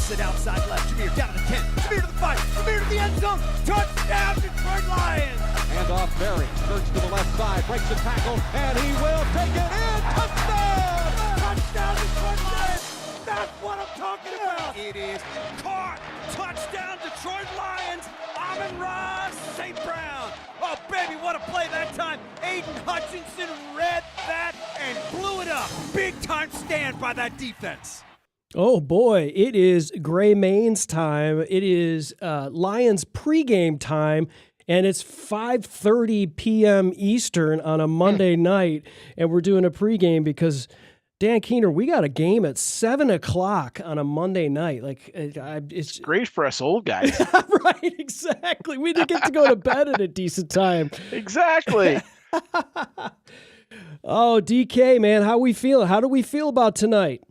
Takes it outside left. Jameer down to the 10. Jameer to the 5. Jameer to the end zone. Touchdown, Detroit Lions. Hand off Berry. Skirts to the left side. Breaks a tackle. And he will take it in. Touchdown! Touchdown, Detroit Lions. That's what I'm talking about. It is caught. Touchdown, Detroit Lions. Amon-Ra St. Brown. Oh, baby, what a play that time. Aiden Hutchinson read that and blew it up. Big time stand by that defense. Oh, boy, it is Gray Main's time. It is Lions pregame time, and it's 5:30 p.m. Eastern on a Monday night, and we're doing a pregame because, Dan Keener, we got a game at 7 o'clock on a Monday night. Like, it's great for us old guys. Right, exactly. We didn't get to go to bed at a decent time. Exactly. Oh, DK, man, how we feeling? How do we feel about tonight?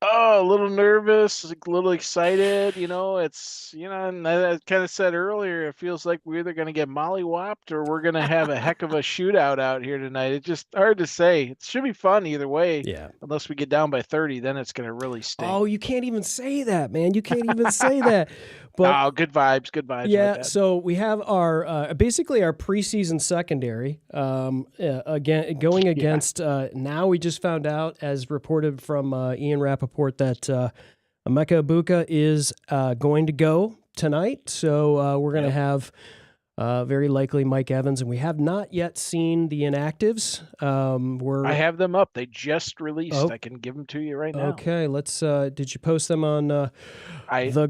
Oh, a little nervous, a little excited. It's, and I kind of said earlier, it feels like we're either going to get mollywopped or we're going to have a heck of a shootout out here tonight. It's just hard to say. It should be fun either way. Yeah. Unless we get down by 30, then it's going to really stink. Oh, you can't even say that, man. You can't even say that. But, good vibes, good vibes. Yeah, so we have our basically our preseason secondary again going against. Now we just found out, as reported from Ian Rappaport, that Emeka Egbuka is going to go tonight. So we're going to have very likely Mike Evans, and we have not yet seen the inactives. I have them up. They just released. I can give them to you right now. Okay, let's. Did you post them on the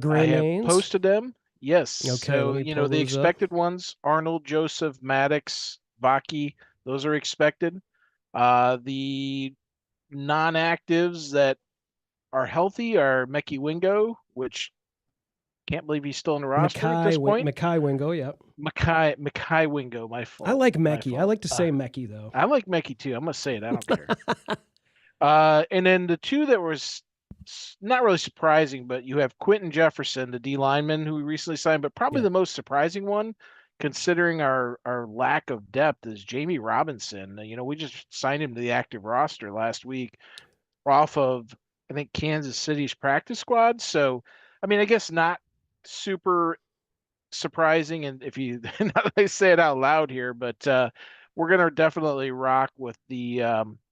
Gray Mains? I have posted them. Yes. Okay. So the expected ones: Arnold, Joseph, Maddox, Vaki. Those are expected. The non-actives that are healthy are Mekhi Wingo, which can't believe he's still in the roster at this point. Mekhi Wingo, yep. Mekhi Wingo, my fault. I like Mekhi. I like to say Mekhi, though. I like Mekhi, too. I'm going to say it. I don't care. And then the two that was not really surprising, but you have Quentin Jefferson, the D lineman who we recently signed, but probably the most surprising one, considering our lack of depth, is Jamie Robinson. We just signed him to the active roster last week off of, I think, Kansas City's practice squad. So, I guess not super surprising, and if you not that I say it out loud here, but we're gonna definitely rock with the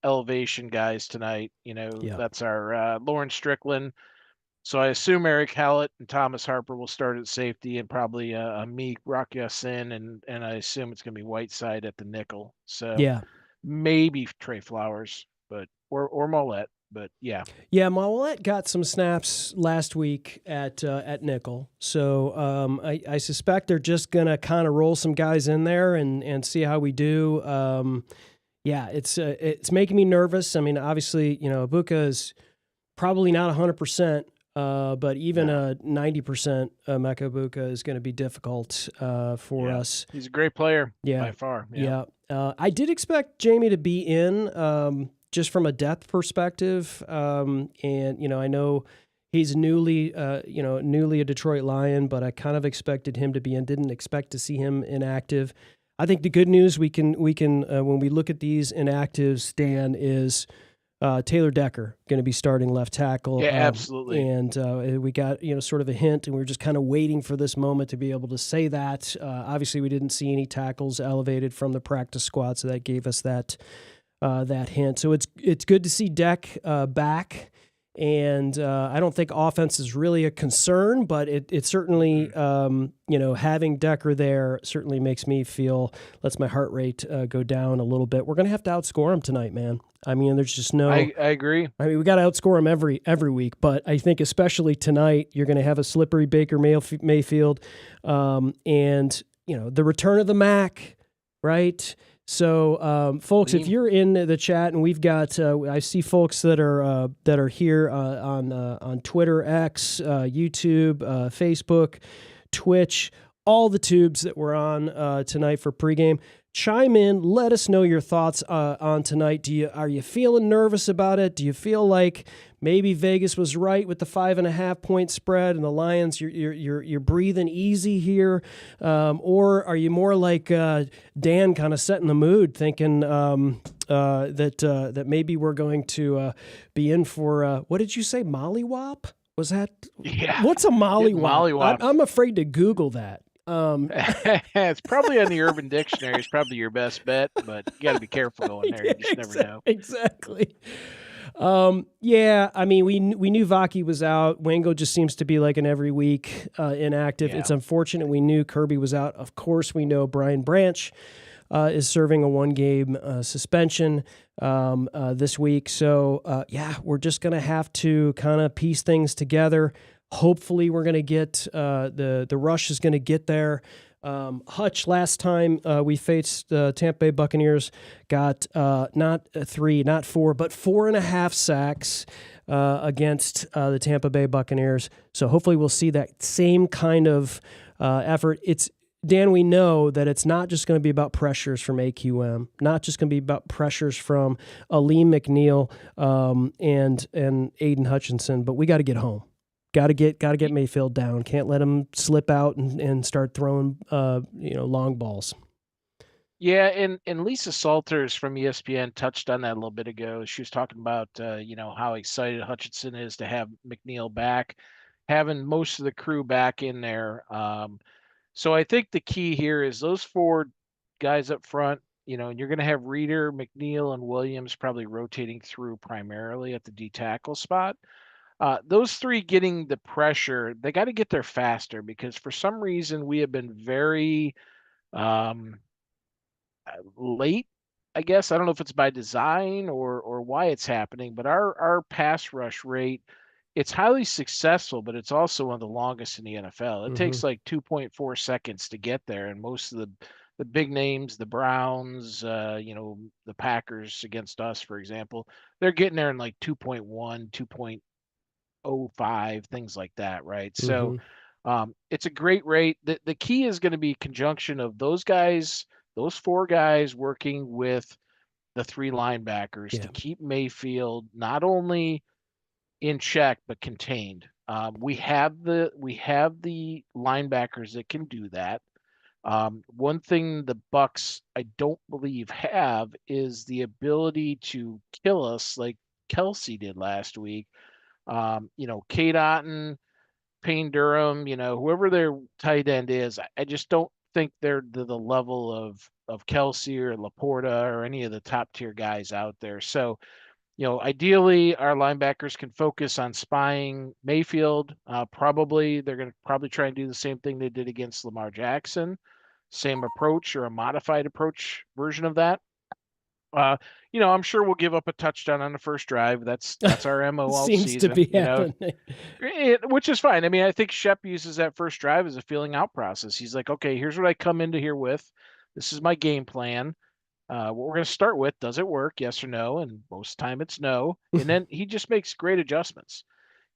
elevation guys tonight. That's our Lawrence Strickland. So I assume Eric Hallett and Thomas Harper will start at safety, and probably Meek Rock Sin, and I assume it's gonna be Whiteside at the nickel. So maybe Trey Flowers, but or Mollett. But yeah, Mollett got some snaps last week at nickel, so I suspect they're just gonna kind of roll some guys in there and see how we do. It's making me nervous. Obviously, Egbuka is probably not 100%, but even a 90% Emeka Egbuka is going to be difficult for us. He's a great player, by far. I did expect Jamie to be in. Just from a depth perspective, and I know he's newly a Detroit Lion, but I kind of expected him to be in. Didn't expect to see him inactive. I think the good news we can when we look at these inactives, Dan, is Taylor Decker going to be starting left tackle. Yeah, absolutely. And we got sort of a hint, and we were just kind of waiting for this moment to be able to say that. Obviously, we didn't see any tackles elevated from the practice squad, so that gave us that hint. So it's good to see Deck back, and I don't think offense is really a concern, but it certainly having Decker there certainly makes me lets my heart rate go down a little bit. We're gonna have to outscore him tonight, man. There's just no. I agree. We got to outscore him every week, but I think especially tonight you're going to have a slippery Baker Mayfield, and the return of the Mac, right? So, folks, if you're in the chat, and we've got, I see folks that are here on Twitter, X, YouTube, Facebook, Twitch, all the tubes that we're on tonight for pregame. Chime in. Let us know your thoughts on tonight. Are you feeling nervous about it? Do you feel like maybe Vegas was right with the 5.5 point spread and the Lions? You're breathing easy here, or are you more like Dan, kind of setting the mood, thinking that maybe we're going to be in for what did you say, mollywop? Was that? Yeah. What's a mollywop? Mollywop. I'm afraid to Google that. It's probably on the Urban Dictionary. It's probably your best bet, but you got to be careful going there. You just never know. Exactly. Yeah, I mean, we knew Vaki was out. Wango just seems to be like an every week inactive. Yeah. It's unfortunate. We knew Kirby was out. Of course, we know Brian Branch is serving a 1-game suspension this week. So, yeah, we're just going to have to kind of piece things together. Hopefully, we're going to get the rush is going to get there. Hutch, last time we faced the Tampa Bay Buccaneers, got not 3, not 4, but 4.5 sacks against the Tampa Bay Buccaneers. So hopefully we'll see that same kind of effort. Dan, we know that it's not just going to be about pressures from AQM, not just going to be about pressures from Alim McNeill and Aiden Hutchinson, but we got to get home. Got to get Mayfield down. Can't let him slip out and start throwing long balls. Yeah, and Lisa Salters from ESPN touched on that a little bit ago. She was talking about how excited Hutchinson is to have McNeill back, having most of the crew back in there. So I think the key here is those 4 guys up front. And you're going to have Reeder, McNeill, and Williams probably rotating through primarily at the D tackle spot. Those 3 getting the pressure, they got to get there faster because for some reason we have been very late, I guess. I don't know if it's by design or why it's happening, but our pass rush rate, it's highly successful, but it's also one of the longest in the NFL. It takes like 2.4 seconds to get there, and most of the big names, the Browns, the Packers against us, for example, they're getting there in like 2.1, 2.05, things like that, right? So it's a great rate. The key is going to be conjunction of those guys, those 4 guys working with the 3 linebackers to keep Mayfield not only in check but contained. We have the linebackers that can do that. One thing the Bucs I don't believe have is the ability to kill us like Kelsey did last week. Kate Otten, Payne Durham, whoever their tight end is, I just don't think they're the level of Kelsey or Laporta or any of the top tier guys out there. So, ideally our linebackers can focus on spying Mayfield. They're going to probably try and do the same thing they did against Lamar Jackson. Same approach or a modified approach version of that. I'm sure we'll give up a touchdown on the first drive. That's our MO all Seems season. to be happening. Which is fine. I mean, I think Shep uses that first drive as a feeling out process. He's like, okay, here's what I come into here with. This is my game plan. What we're going to start with, does it work? Yes or no? And most of the time it's no. And then he just makes great adjustments.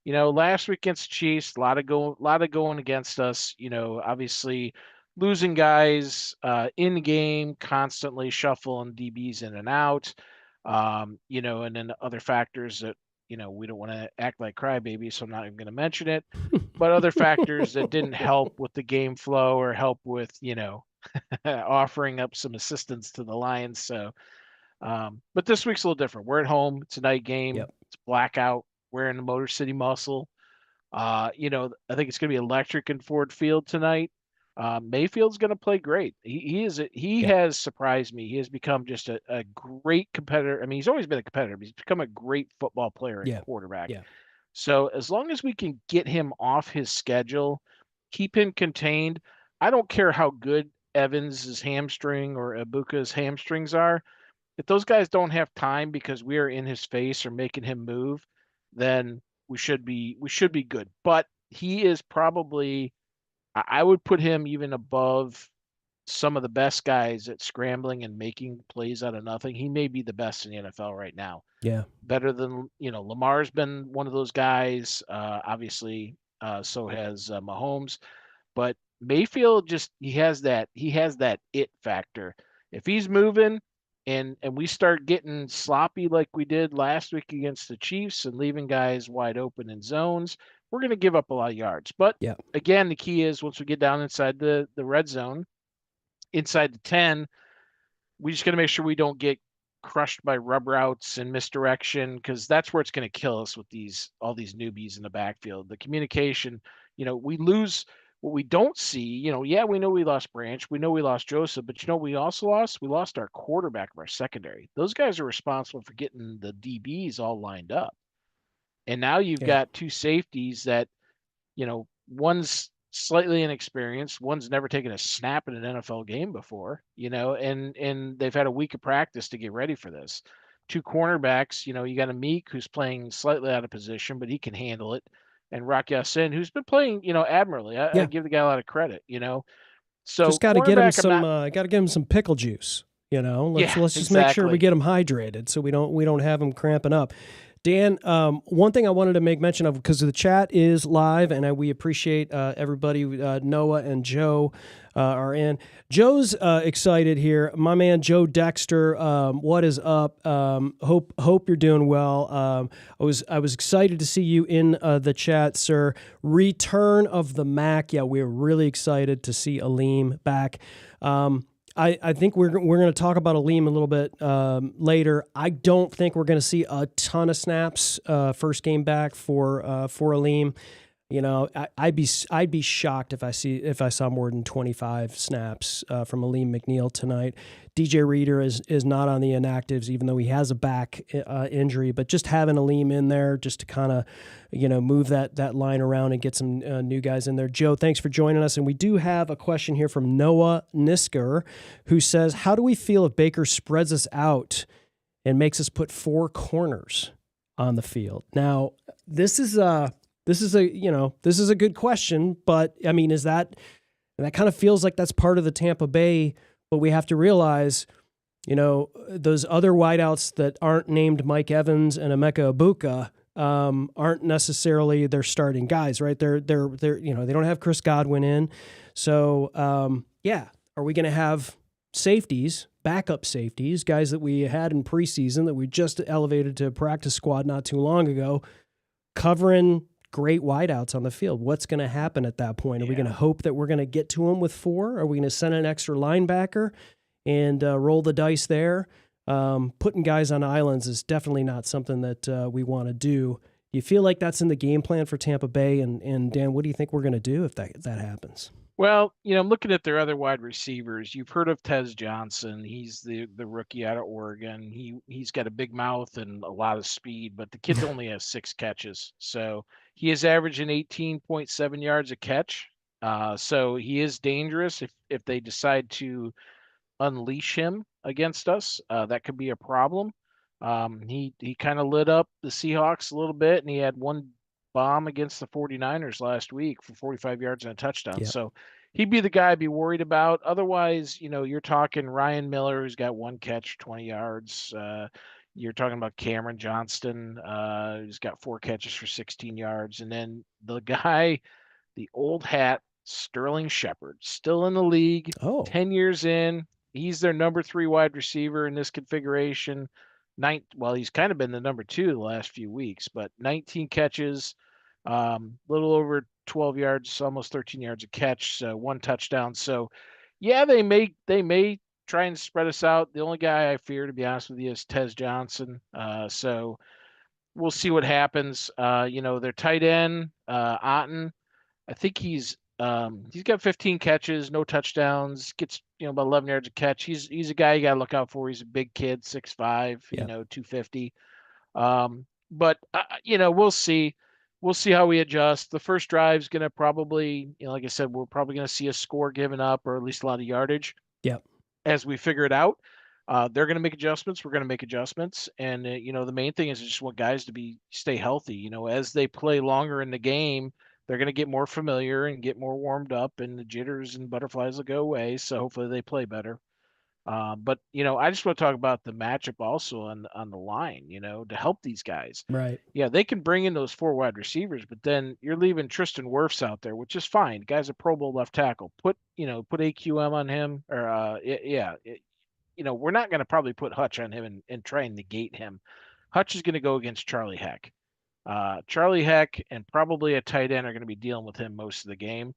Last week against Chiefs, a lot of going against us. Obviously losing guys in game, constantly shuffling DBs in and out. And then other factors that we don't want to act like crybabies, so I'm not even going to mention it. But other factors that didn't help with the game flow or help with offering up some assistance to the Lions. So, but this week's a little different. We're at home. It's a night game. Yep. It's blackout. We're in the Motor City Muscle. I think it's going to be electric in Ford Field tonight. Mayfield's going to play great. He has surprised me. He has become just a great competitor. I mean, he's always been a competitor, but he's become a great football player and quarterback. Yeah. So as long as we can get him off his schedule, keep him contained, I don't care how good Evans's hamstring or Ibuka's hamstrings are. If those guys don't have time because we are in his face or making him move, then we should be good. But he is probably, I would put him even above some of the best guys at scrambling and making plays out of nothing. He may be the best in the NFL right now. Yeah. Better than, Lamar's been one of those guys. Obviously, so has Mahomes. But Mayfield he has that it factor. If he's moving and we start getting sloppy like we did last week against the Chiefs and leaving guys wide open in zones, we're going to give up a lot of yards. But again, the key is once we get down inside the red zone, inside the 10, we just got to make sure we don't get crushed by rub routes and misdirection, because that's where it's going to kill us with all these newbies in the backfield. The communication, we lose. What we don't see, yeah, we know we lost Branch, we know we lost Joseph, but we also lost? We lost our quarterback of our secondary. Those guys are responsible for getting the DBs all lined up. And now you've got two safeties that, one's slightly inexperienced, one's never taken a snap in an NFL game before, and they've had a week of practice to get ready for this. Two cornerbacks, you got a Meek who's playing slightly out of position, but he can handle it. And Rock Ya-Sin, who's been playing, admirably. I give the guy a lot of credit, So just got to get him some pickle juice. Let's just make sure we get him hydrated so we don't have him cramping up. Dan, one thing I wanted to make mention of, because the chat is live, and we appreciate everybody. Noah and Joe are in. Joe's excited here. My man Joe Dexter, what is up? Hope you're doing well. I was excited to see you in the chat, sir. Return of the Mac. Yeah, we're really excited to see Alim back. I think we're going to talk about Alim a little bit later. I don't think we're going to see a ton of snaps first game back for Alim. I'd be shocked if I saw more than 25 snaps from Alim McNeill tonight. DJ Reader is not on the inactives, even though he has a back injury. But just having Alim in there, just to kind of move that line around and get some new guys in there. Joe, thanks for joining us. And we do have a question here from Noah Nisker, who says, "How do we feel if Baker spreads us out and makes us put 4 corners on the field?" Now, this is a good question, but I mean, that kind of feels like that's part of the Tampa Bay, but we have to realize, those other wideouts that aren't named Mike Evans and Emeka Egbuka aren't necessarily their starting guys, right? They're they don't have Chris Godwin in. So, are we going to have safeties, backup safeties, guys that we had in preseason that we just elevated to practice squad not too long ago, covering great wideouts on the field? What's going to happen at that point? Are we going to hope that we're going to get to them with 4? Are we going to send an extra linebacker and roll the dice there? Putting guys on islands is definitely not something that we want to do. Do you feel like that's in the game plan for Tampa Bay? And Dan, what do you think we're going to do if that happens? Well, I'm looking at their other wide receivers. You've heard of Tez Johnson. He's the rookie out of Oregon. He's got a big mouth and a lot of speed, but the kid only has 6 catches. So he is averaging 18.7 yards a catch. So he is dangerous if they decide to unleash him against us. That could be a problem. He kind of lit up the Seahawks a little bit, and he had one bomb against the 49ers last week for 45 yards and a touchdown. Yep. So he'd be the guy I'd be worried about. Otherwise, you're talking Ryan Miller, who's got 1 catch, 20 yards. You're talking about Cameron Johnston, who's got 4 catches for 16 yards. And then the guy, the old hat, Sterling Shepard, still in the league, 10 years in. He's their number 3 wide receiver in this configuration. He's kind of been the number 2 the last few weeks, but 19 catches, little over 12 yards, almost 13 yards a catch, so 1 touchdown. So, yeah, they may try and spread us out. The only guy I fear, to be honest with you, is Tez Johnson. So we'll see what happens. Their tight end, Otten, I think he's got 15 catches, no touchdowns, gets about 11 yards a catch. He's a guy you got to look out for. He's a big kid, 6'5", 250. But we'll see. We'll see how we adjust. The first drive's going to probably, like I said, we're probably going to see a score given up or at least a lot of yardage. Yep. As we figure it out, they're going to make adjustments. We're going to make adjustments. And, the main thing is just want guys to stay healthy. As they play longer in the game, they're going to get more familiar and get more warmed up, and the jitters and butterflies will go away. So hopefully they play better. But I just want to talk about the matchup also on the line, to help these guys. Right. Yeah, they can bring in those 4 wide receivers, but then you're leaving Tristan Wirfs out there, which is fine. Guy's a Pro Bowl left tackle. Put AQM on him, or we're not going to probably put Hutch on him and try and negate him. Hutch is going to go against Charlie Heck. Charlie Heck and probably a tight end are going to be dealing with him most of the game.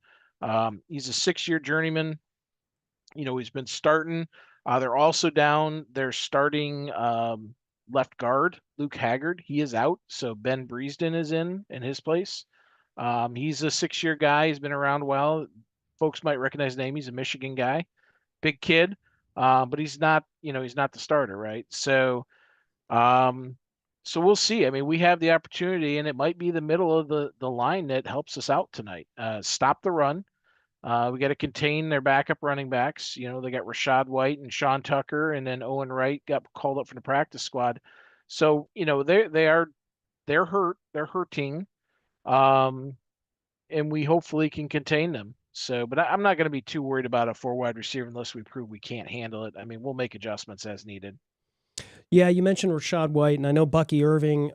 He's a 6-year journeyman. He's been starting They're also down. They're starting left guard, Luke Haggard. He is out, so Ben Breesden is in his place. He's a 6-year guy. He's been around a while. Folks might recognize his name. He's a Michigan guy, big kid, but he's not the starter, right? So we'll see. I mean, we have the opportunity, and it might be the middle of the line that helps us out tonight. Stop the run. We got to contain their backup running backs. They got Rashad White and Sean Tucker, and then Owen Wright got called up from the practice squad. So they're hurt. They're hurting, and we hopefully can contain them. So, but I'm not going to be too worried about a 4 wide receiver unless we prove we can't handle it. I mean, we'll make adjustments as needed. Yeah, you mentioned Rashad White, and I know Bucky Irving,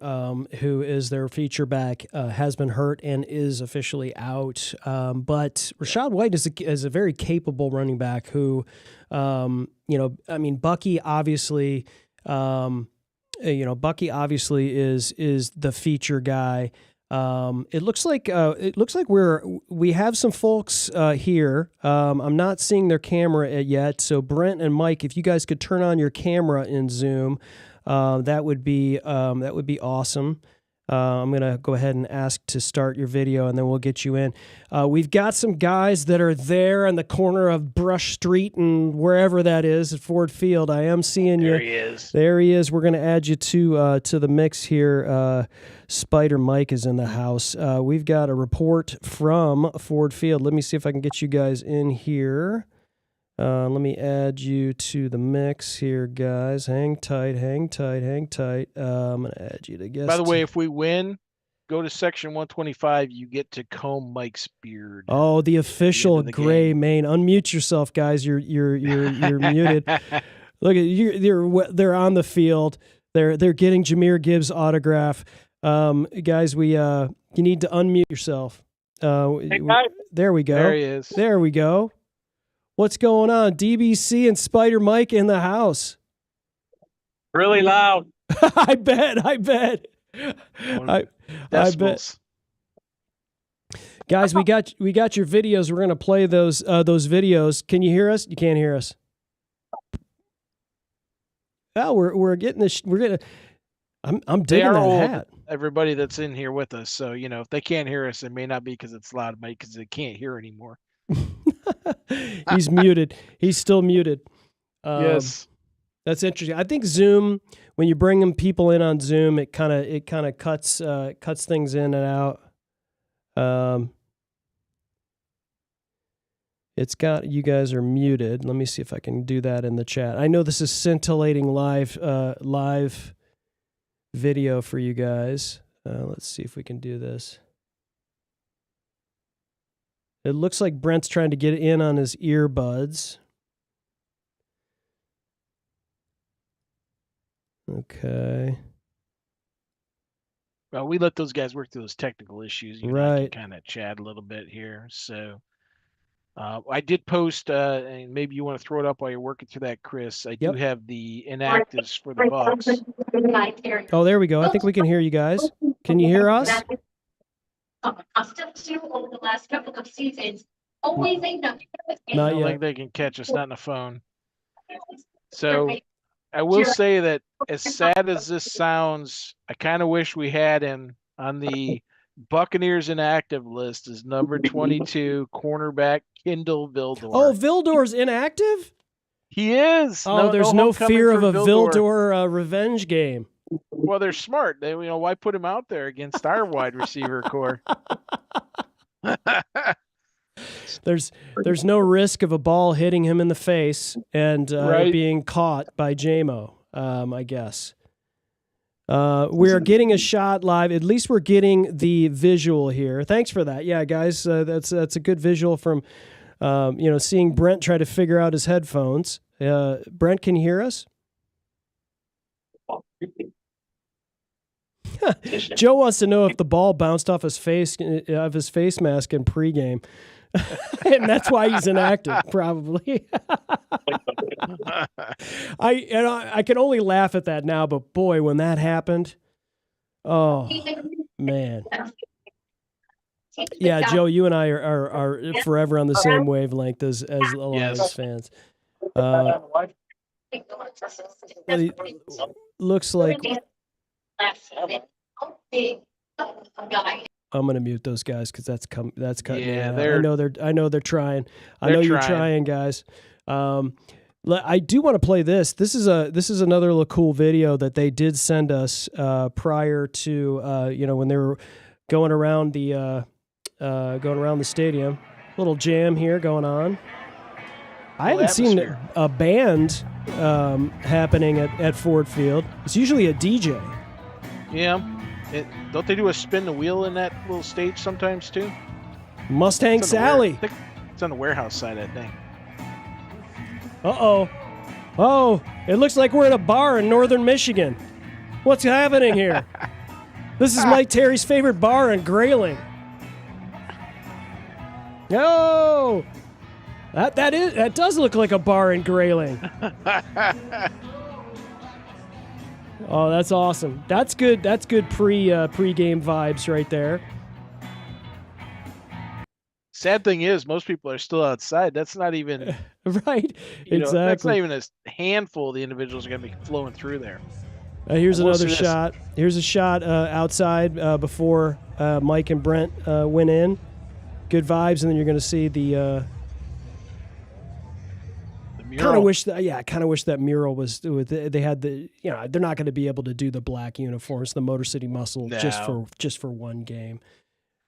who is their feature back, has been hurt and is officially out. But Rashad White is a very capable running back who, Bucky obviously, is the feature guy. It looks like we have some folks here. I'm not seeing their camera yet. So Brent and Mike, if you guys could turn on your camera in Zoom, that would be awesome. I'm going to go ahead and ask to start your video, and then we'll get you in. We've got some guys that are there in the corner of Brush Street and wherever that is at Ford Field. I am seeing you. There he is. There he is. We're going to add you to the mix here. Spider Mike is in the house. We've got a report from Ford Field. Let me see if I can get you guys in here. Let me add you to the mix here, guys. Hang tight. I'm going to add you to guest. By the way, if we win, go to section 125. You get to comb Mike's beard. Oh, the official gray mane. Unmute yourself, guys. You're muted. Look at you. They're on the field. They're getting Jahmyr Gibbs' autograph. Guys, you need to unmute yourself. Hey, guys. There we go. There he is. There we go. What's going on? DBC and Spider Mike in the house. Really loud. I bet. I bet. Guys, we got your videos. We're gonna play those videos. Can you hear us? You can't hear us. Well, we're getting this. I'm digging that hat. Everybody that's in here with us. So if they can't hear us, it may not be because it's loud, maybe because they can't hear anymore. He's muted. He's still muted. Yes, that's interesting. I think Zoom, when you bring people in on Zoom, it kind of cuts things in and out. It's got you guys are muted. Let me see if I can do that in the chat. I know this is scintillating live video for you guys. Let's see if we can do this. It looks like Brent's trying to get in on his earbuds. Okay. Well, we let those guys work through those technical issues. Right. Kind of chat a little bit here. So I did post, and maybe you want to throw it up while you're working through that, Chris. I do have the inactives for the Bucks. Oh, there we go. I think we can hear you guys. Can you hear us? Accustomed to over the last couple of seasons. Always a no. I don't think they can catch us, not in the phone. So I will say that as sad as this sounds, I kind of wish we had him on the Buccaneers inactive list as number 22 cornerback Kendall Vildor. Oh, Vildor's inactive? He is. Oh, there's no fear of a Vildor revenge game. Well, they're smart. They, why put him out there against our wide receiver core? There's no risk of a ball hitting him in the face and being caught by JMO, I guess. We're getting a shot live. At least we're getting the visual here. Thanks for that. Yeah, guys, that's a good visual from seeing Brent try to figure out his headphones. Brent, can you hear us? Joe wants to know if the ball bounced off his face mask in pregame, and that's why he's inactive, probably. I can only laugh at that now, but boy, when that happened, oh man, yeah, Joe, you and I are forever on the same wavelength as Alliance fans. Well, he looks like I'm gonna mute those guys because that's cutting me Yeah, out. I know they're trying. I They're know you're trying. trying, guys. I do want to play this. This is another little cool video that they did send us prior to when they were going around the stadium. Little jam here going on. I haven't seen a band happening at Ford Field. It's usually a DJ. Yeah. Don't they do a spin the wheel in that little stage sometimes too? Mustang Sally. It's on the warehouse side, I think. Uh-oh. Oh, it looks like we're in a bar in northern Michigan. What's happening here? This is Mike Terry's favorite bar in Grayling. Oh, that does look like a bar in Grayling. Oh, that's awesome. That's good. That's good pre-game vibes right there. Sad thing is, most people are still outside. That's not even right. Exactly. That's not even a handful of the individuals are going to be flowing through there. Here's another shot. Here's a shot outside before Mike and Brent went in. Good vibes, and then you're going to see the mural. Kind of wish that mural was. They had the. They're not going to be able to do the black uniforms, the Motor City Muscle, just for one game.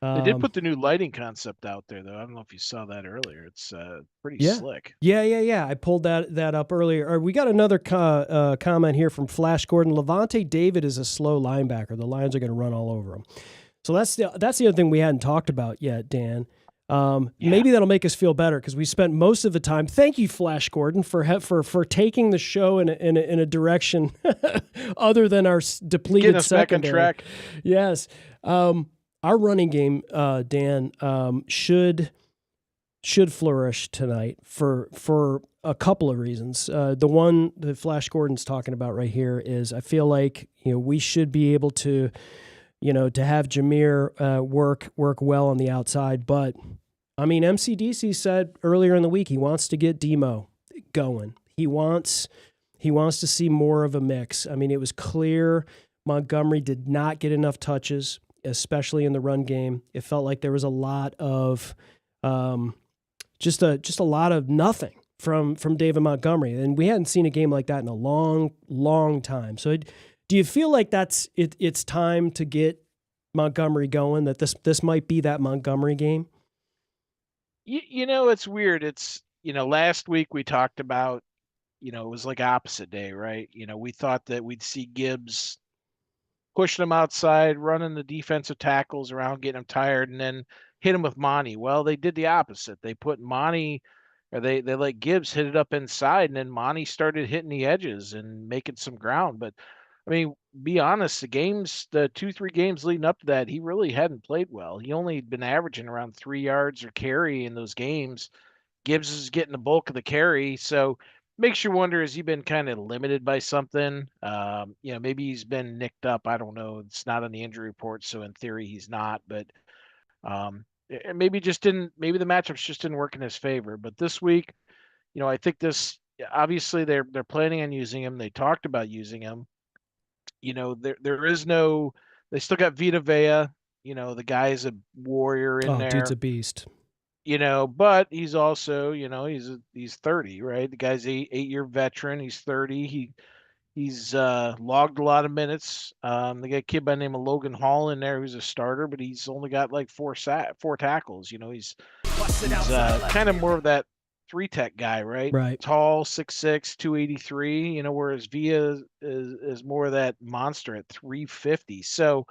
They did put the new lighting concept out there, though. I don't know if you saw that earlier. It's pretty slick. Yeah. I pulled that up earlier. We got another comment here from Flash Gordon. Levante David is a slow linebacker. The Lions are going to run all over him. So that's the other thing we hadn't talked about yet, Dan. Maybe that'll make us feel better because we spent most of the time. Thank you, Flash Gordon, for taking the show in a direction other than our depleted Getting us secondary. back on track. Yes. Our running game, Dan, should flourish tonight for a couple of reasons. The one that Flash Gordon's talking about right here is I feel like we should be able to have Jameer work well on the outside. But I mean, MCDC said earlier in the week he wants to get Demo going. He wants to see more of a mix. I mean, it was clear Montgomery did not get enough touches, especially in the run game. It felt like there was a lot of just a lot of nothing from David Montgomery, and we hadn't seen a game like that in a long time. So do you feel like it's time to get Montgomery going, that this might be that Montgomery game? It's weird. It's last week we talked about it was like opposite day, right? We thought that we'd see Gibbs pushing them outside, running the defensive tackles around, getting them tired, and then hit them with Monty. Well, they did the opposite. They put Monty, or they let Gibbs hit it up inside, and then Monty started hitting the edges and making some ground. But I mean, be honest, the 2-3 games leading up to that, he really hadn't played well. He only been averaging around 3 yards or carry in those games. Gibbs is getting the bulk of the carry, so makes you wonder, has he been kind of limited by something? Maybe he's been nicked up. I don't know. It's not on the injury report, so in theory he's not. But maybe the matchups just didn't work in his favor. But this week, I think obviously they're planning on using him. They talked about using him. There is no. They still got Vita Vea. The guy's a warrior in there. Dude's a beast. But he's also, he's 30, right? The guy's eight-year veteran. He's 30. He's logged a lot of minutes. They got a kid by the name of Logan Hall in there who's a starter, but he's only got like four tackles. He's kind of more of that 3-tech guy, right? Right. Tall, 6'6", 283. Whereas Villa is more of that monster at 350. So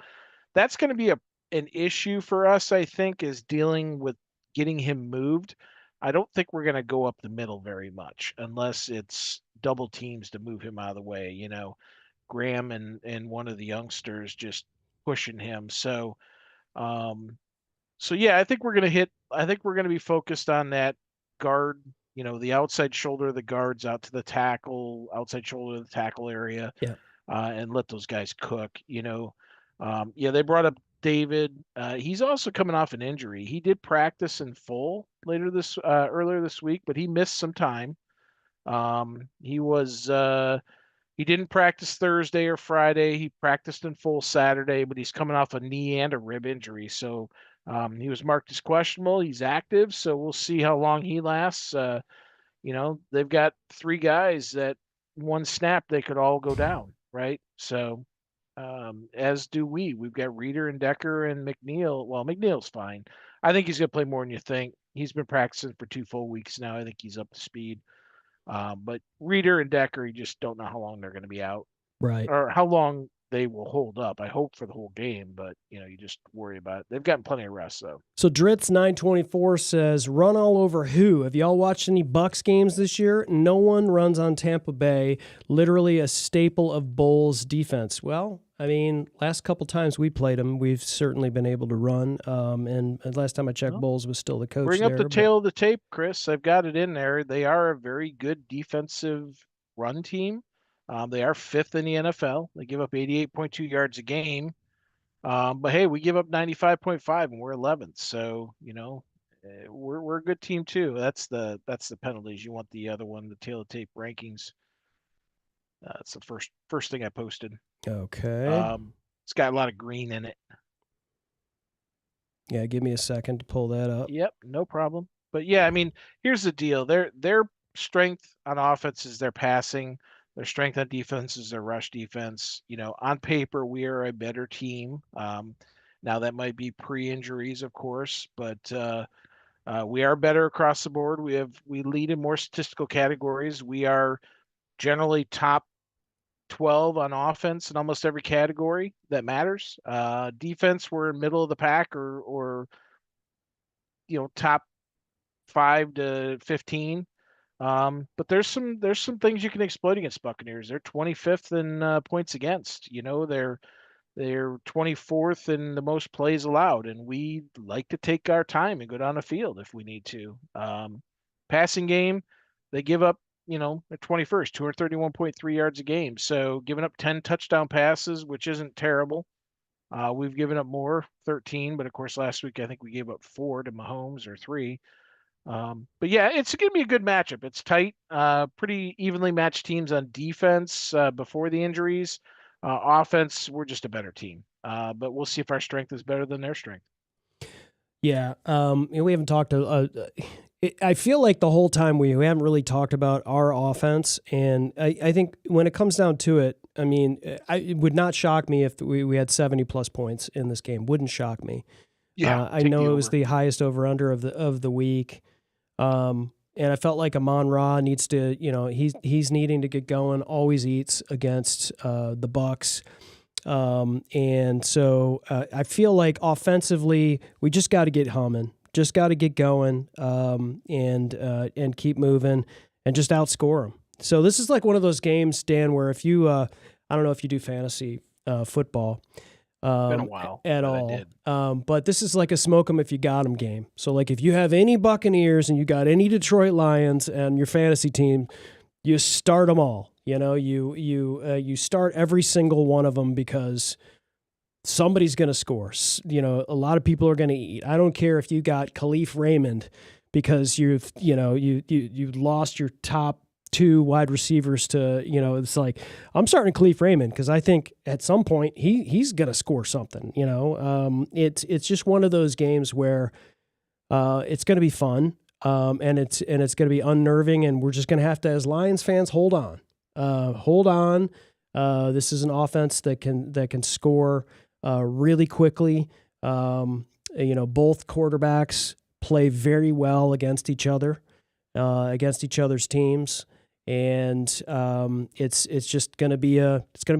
that's going to be an issue for us, I think, is dealing with getting him moved. I don't think we're going to go up the middle very much unless it's double teams to move him out of the way. Graham and one of the youngsters just pushing him. So yeah, I think we're going to be focused on that guard, the outside shoulder of the guards out to the tackle, outside shoulder of the tackle area. Yeah. And let those guys cook, they brought up David. He's also coming off an injury. He did practice in full earlier this week, but he missed some time. He didn't practice Thursday or Friday. He practiced in full Saturday, but he's coming off a knee and a rib injury. So he was marked as questionable. He's active, so we'll see how long he lasts. They've got 3 guys that one snap they could all go down, right? So as do we. We've got Reeder and Decker and McNeill. Well, McNeill's fine. I think he's going to play more than you think. He's been practicing for 2 full weeks now. I think he's up to speed. But Reeder and Decker, you just don't know how long they're going to be out, Right. or how long they will hold up. I hope for the whole game, but you just worry about it. They've gotten plenty of rest, though. So Dritz 924 says, "Run all over who? Have y'all watched any Bucs games this year? No one runs on Tampa Bay. Literally a staple of Bowls defense." Well, I mean, last couple times we played them, we've certainly been able to run. And last time I checked, Bowles was still the coach. Bring up the tail of the tape, Chris. I've got it in there. They are a very good defensive run team. They are 5th in the NFL. They give up 88.2 yards a game. But hey, we give up 95.5 and we're 11th. So, we're a good team too. That's the penalties. You want the other one, the tail of tape rankings. It's the first thing I posted. Okay. It's got a lot of green in it. Yeah, give me a second to pull that up. Yep, no problem. But yeah, I mean, here's the deal. Their strength on offense is their passing. Their strength on defense is their rush defense. On paper, we are a better team. Now that might be pre-injuries, of course, but we are better across the board. We lead in more statistical categories. We are generally top 12 on offense in almost every category that matters. Defense, we're in middle of the pack or top 5 to 15. But there's some things you can exploit against Buccaneers. They're 25th in points against. They're 24th in the most plays allowed, and we like to take our time and go down the field if we need to. Passing game, they give up, they're 21st, 231.3 yards a game. So giving up 10 touchdown passes, which isn't terrible. We've given up more, 13, but of course last week I think we gave up 4 to Mahomes or 3. But yeah, it's going to be a good matchup. It's tight, pretty evenly matched teams on defense before the injuries. Offense, we're just a better team. But we'll see if our strength is better than their strength. Yeah, we haven't talked. I feel like the whole time we haven't really talked about our offense, and I think when it comes down to it, I mean, it would not shock me if we had 70+ points in this game. Wouldn't shock me. Yeah, I know it was the highest over/under of the week, and I felt like Amon-Ra needs to, he's needing to get going. Always eats against the Bucs. And so I feel like offensively, we just got to get humming, just got to get going, and keep moving and just outscore them. So this is like one of those games, Dan, where if you, I don't know if you do fantasy football, been a while at all. But this is like a smoke 'em if you got 'em game. So like if you have any Buccaneers and you got any Detroit Lions and your fantasy team, you start them all. You start every single one of them because somebody's going to score. A lot of people are going to eat. I don't care if you got Khalif Raymond because you lost your top 2 wide receivers to, it's like, I'm starting Khalif Raymond because I think at some point he's going to score something, it's just one of those games where it's going to be fun. And it's going to be unnerving, and we're just going to have to, as Lions fans, hold on. This is an offense that can score really quickly. Both quarterbacks play very well against each other, against each other's teams, and it's just going to be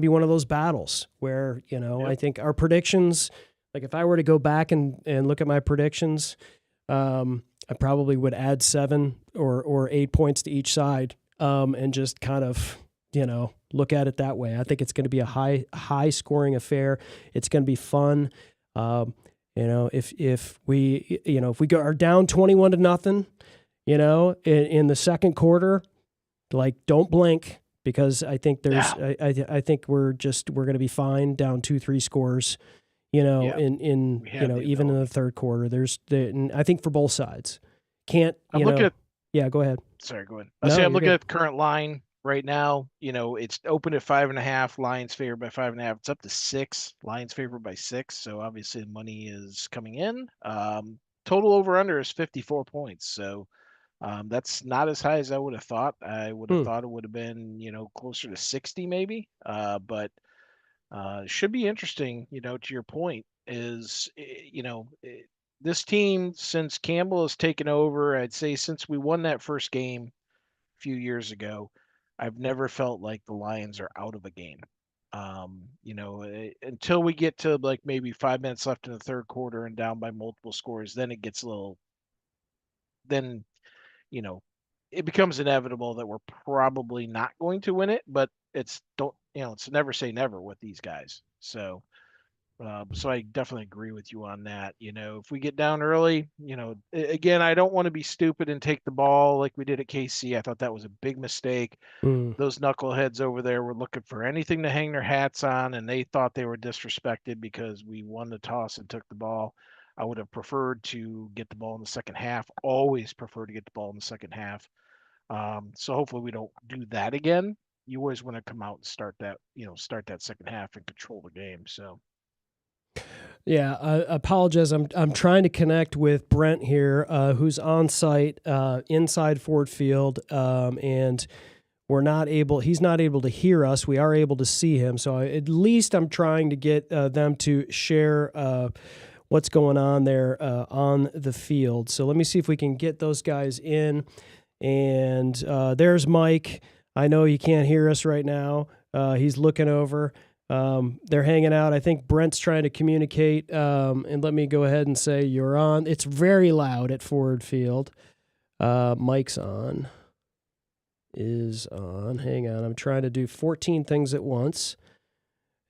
one of those battles where I think our predictions. Like if I were to go back and look at my predictions, I probably would add 7 or 8 points to each side, and just kind of look at it that way. I think it's going to be a high scoring affair. It's going to be fun. If we are down 21-0, in the second quarter, like don't blink, because I think I think we're going to be fine down 2-3 scores. Even in the third quarter, and I think for both sides, I'm looking Yeah, go ahead. Sorry, go ahead. No, I'm you're looking good. at the current line right now. It's open at 5.5. Lions favored by 5.5. It's up to 6. Lions favored by 6. So obviously the money is coming in. Total over under is 54 points. So that's not as high as I would have thought. I would have thought it would have been, closer to 60 maybe. But it should be interesting, to your point is, this team, since Campbell has taken over, I'd say since we won that first game a few years ago, I've never felt like the Lions are out of a game. Until we get to like maybe 5 minutes left in the third quarter and down by multiple scores, then it gets then, it becomes inevitable that we're probably not going to win it, but it's never say never with these guys. So I definitely agree with you on that. If we get down early, again, I don't want to be stupid and take the ball like we did at KC. I thought that was a big mistake. Those knuckleheads over there were looking for anything to hang their hats on, and they thought they were disrespected because we won the toss and took the ball. I would have preferred to get the ball in the second half. Always prefer to get the ball in the second half. So hopefully we don't do that again. You always want to come out and start that second half and control the game. So. Yeah, I apologize. I'm trying to connect with Brent here, who's on site inside Ford Field, and he's not able to hear us. We are able to see him. So at least I'm trying to get them to share what's going on there on the field. So let me see if we can get those guys in. And there's Mike. I know you can't hear us right now. He's looking over. They're hanging out. I think Brent's trying to communicate. And let me go ahead and say you're on. It's very loud at Ford Field. Mike's on. Is on. Hang on. I'm trying to do 14 things at once.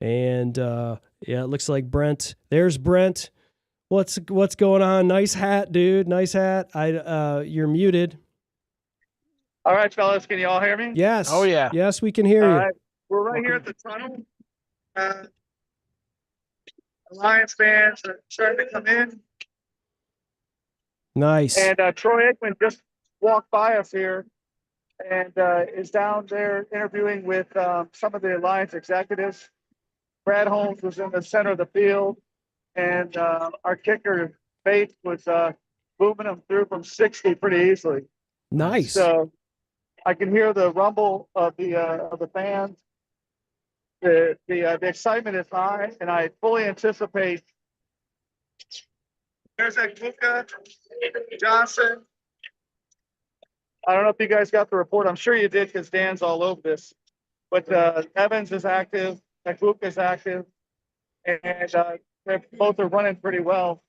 And it looks like Brent. There's Brent. What's going on? Nice hat, dude. Nice hat. You're muted. All right, fellas, can you all hear me? Yes. Oh yeah. Yes, we can hear you. All right, we're right here at the tunnel. Lions fans are starting to come in. Nice. And Troy Aikman just walked by us here and is down there interviewing with some of the Lions executives. Brad Holmes was in the center of the field, and our kicker, Bates, was moving him through from 60 pretty easily. Nice. So I can hear the rumble of the fans. The excitement is high, and I fully anticipate. There's that Luka Johnson. I don't know if you guys got the report. I'm sure you did because Dan's all over this. But Evans is active. Luka is active, and they both are running pretty well.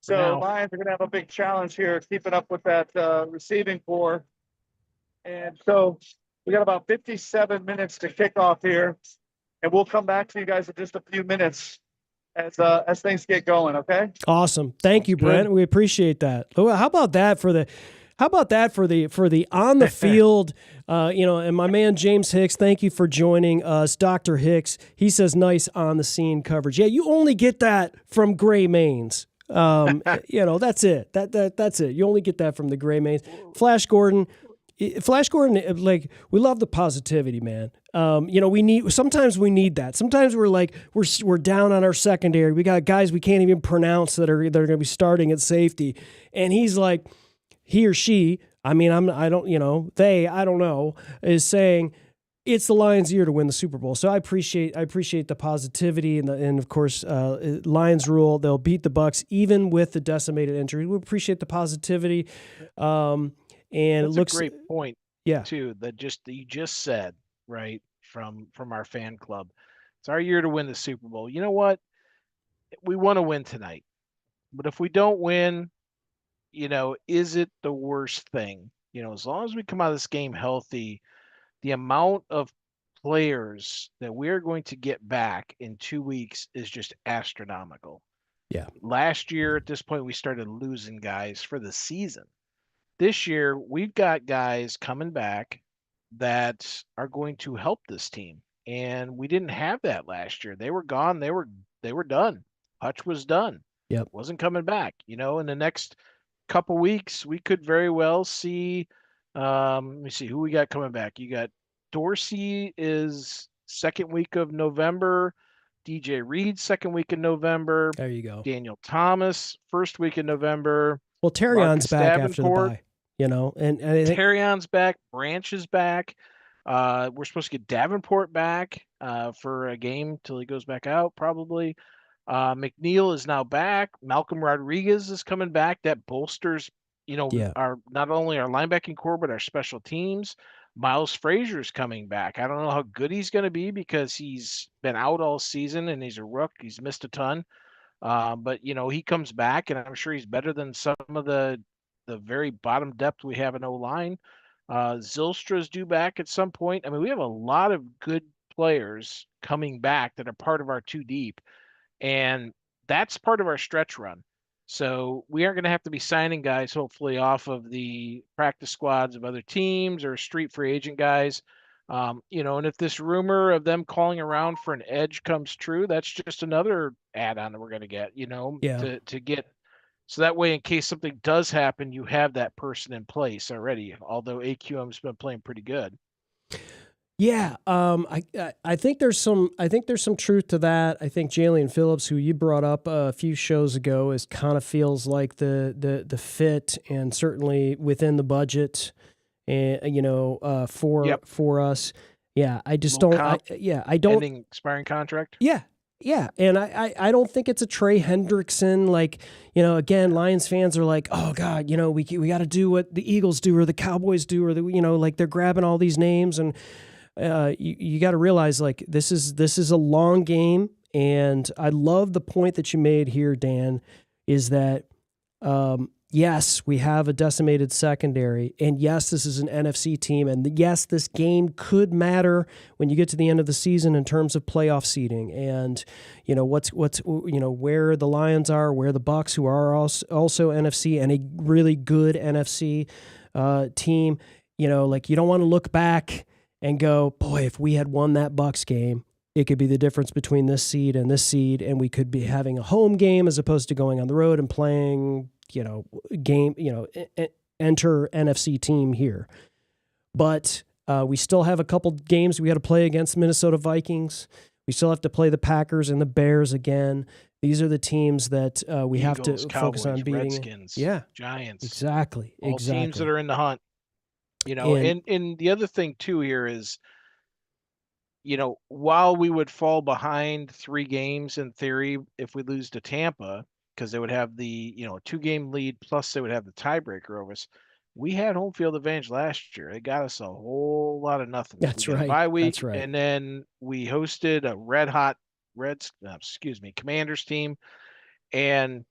So Lions are going to have a big challenge here, keeping up with that receiving core. And so we got about 57 minutes to kick off here, and we'll come back to you guys in just a few minutes as things get going. Okay. Awesome. Thank you, Brent. We appreciate that. How about that for the on the field? And my man James Hicks. Thank you for joining us, Dr. Hicks. He says nice on the scene coverage. Yeah, you only get that from Gray Mains. That's it. That's it. You only get that from the Gray Mains. Flash Gordon, like, we love the positivity, man. Sometimes we need that. Sometimes we're down on our secondary. We got guys we can't even pronounce that are going to be starting at safety. And he's like, he or she, I don't know, is saying it's the Lions' year to win the Super Bowl. So I appreciate the positivity and of course, Lions rule. They'll beat the Bucs even with the decimated injury. We appreciate the positivity. And that's it looks a great point. Yeah. Too, that you just said, right, from our fan club. It's our year to win the Super Bowl. You know what? We want to win tonight. But if we don't win, is it the worst thing? As long as we come out of this game healthy, the amount of players that we're going to get back in 2 weeks is just astronomical. Yeah. Last year at this point, we started losing guys for the season. This year, we've got guys coming back that are going to help this team. And we didn't have that last year. They were gone. They were done. Hutch was done. Yep. Wasn't coming back. In the next couple weeks, we could very well see. Let me see who we got coming back. You got Dorsey is second week of November. DJ Reed second week in November. There you go. Daniel Thomas first week in November. Well, Terrion's Marcus back after the Davenport. bye, you know, and I think Terrion's back. Branch is back. We're supposed to get Davenport back for a game till he goes back out, probably. McNeill is now back. Malcolm Rodriguez is coming back. That bolsters, Yeah. our not only our linebacking core but our special teams. Miles Frazier's coming back. I don't know how good he's going to be because he's been out all season and he's a rook. He's missed a ton. But he comes back, and I'm sure he's better than some of the very bottom depth we have in O-line. Zylstra's due back at some point. I mean, we have a lot of good players coming back that are part of our two deep, and that's part of our stretch run. So we aren't going to have to be signing guys, hopefully, off of the practice squads of other teams or street free agent guys. And if this rumor of them calling around for an edge comes true, that's just another add-on that we're going to get, to get. So that way, in case something does happen, you have that person in place already, although AQM's been playing pretty good. Yeah, I think there's some truth to that. I think Jalen Phillips, who you brought up a few shows ago, is kind of feels like the fit, and certainly within the budget, and for us. Yeah, I just don't. I don't. Ending expiring contract. Yeah. Yeah, and I don't think it's a Trey Hendrickson. Like, again, Lions fans are like, oh God, we got to do what the Eagles do or the Cowboys do, or like they're grabbing all these names, and you got to realize, like, this is a long game. And I love the point that you made here, Dan, is that yes, we have a decimated secondary, and yes, this is an NFC team, and yes, this game could matter when you get to the end of the season in terms of playoff seeding, and what's where the Lions are, where the Bucs, who are also NFC and a really good NFC team. Like, you don't want to look back and go, boy, if we had won that Bucs game, it could be the difference between this seed, and we could be having a home game as opposed to going on the road and playing, enter NFC team here. But we still have a couple games we got to play against the Minnesota Vikings. We still have to play the Packers and the Bears again. These are the teams that we have to focus on beating. Redskins, Giants. Exactly. All teams that are in the hunt. And the other thing too here is, while we would fall behind 3 games in theory if we lose to Tampa, because they would have the 2-game lead plus they would have the tiebreaker over us. We had home field advantage last year. It got us a whole lot of nothing. That's right. Bye week, That's right. And then we hosted a red hot Commanders team, and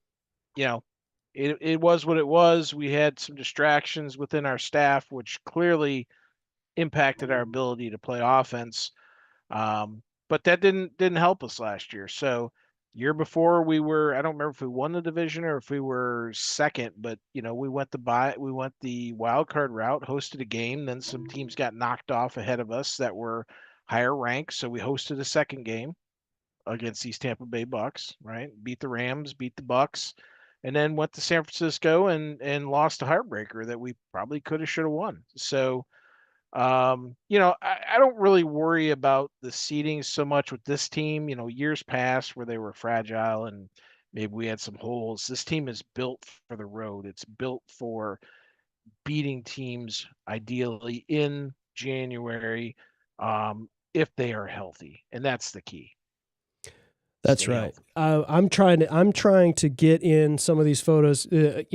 it was what it was. We had some distractions within our staff, which clearly impacted our ability to play offense. But that didn't help us last year. So year before I don't remember if we won the division or if we were second, but we went the wild card route, hosted a game, then some teams got knocked off ahead of us that were higher ranked. So we hosted a second game against these Tampa Bay Bucks, right? Beat the Rams, beat the Bucks, and then went to San Francisco and lost a heartbreaker that we probably could have, should have won. So I don't really worry about the seeding so much with this team. Years past where they were fragile and maybe we had some holes. This team is built for the road. It's built for beating teams ideally in January, if they are healthy, and that's the key. That's right. I'm trying to get in some of these photos. You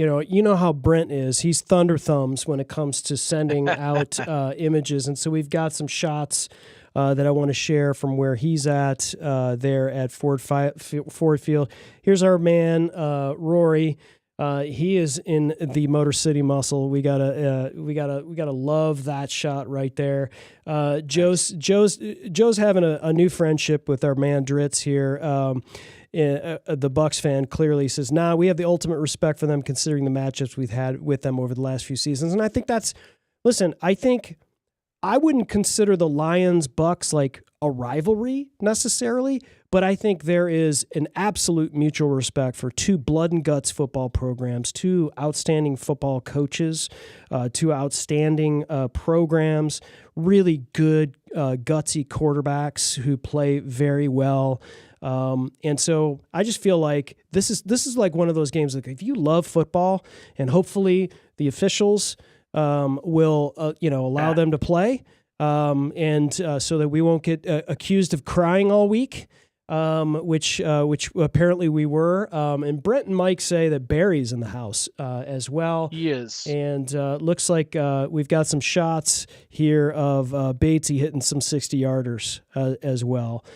know how Brent is. He's thunder thumbs when it comes to sending out images, and so we've got some shots that I want to share from where he's at there at Ford Field. Here's our man Rory. He is in the Motor City Muscle. We gotta love that shot right there. Joe's having a new friendship with our man Dritz here. The Bucks fan clearly says, "Nah, we have the ultimate respect for them considering the matchups we've had with them over the last few seasons." And I think I think I wouldn't consider the Lions Bucks like a rivalry necessarily, But I think there is an absolute mutual respect for two blood and guts football programs, two outstanding football coaches, two outstanding programs, really good gutsy quarterbacks who play very well. And so I just feel like this is like one of those games. Like if you love football, and hopefully the officials will allow them to play, and so that we won't get accused of crying all week. Which apparently we were. And Brent and Mike say that Barry's in the house as well. He is. And looks like we've got some shots here of Batesy hitting some 60-yarders as well.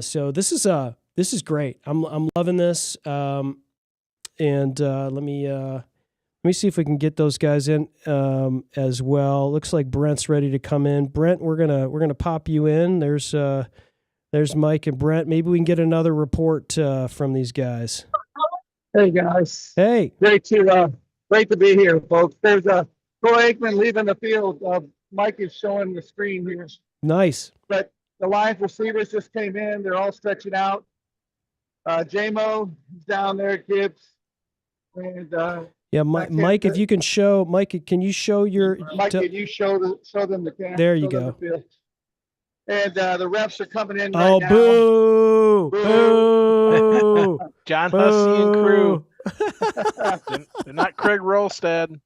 So this is great. I'm loving this. And let me see if we can get those guys in as well. Looks like Brent's ready to come in. Brent, we're gonna pop you in. There's Mike and Brent. Maybe we can get another report from these guys. Hey guys. Hey. Great to be here, folks. There's Troy Aikman leaving the field. Mike is showing the screen here. Nice. But the Lions receivers just came in. They're all stretching out. J-Mo is down there, Gibbs. And yeah, Mike, if you can show, Mike, can you show your? Mike, can you show them the camera? There you go. And the refs are coming in right now. Boo! Boo! John Hussey and crew. They're not Craig Rolstad.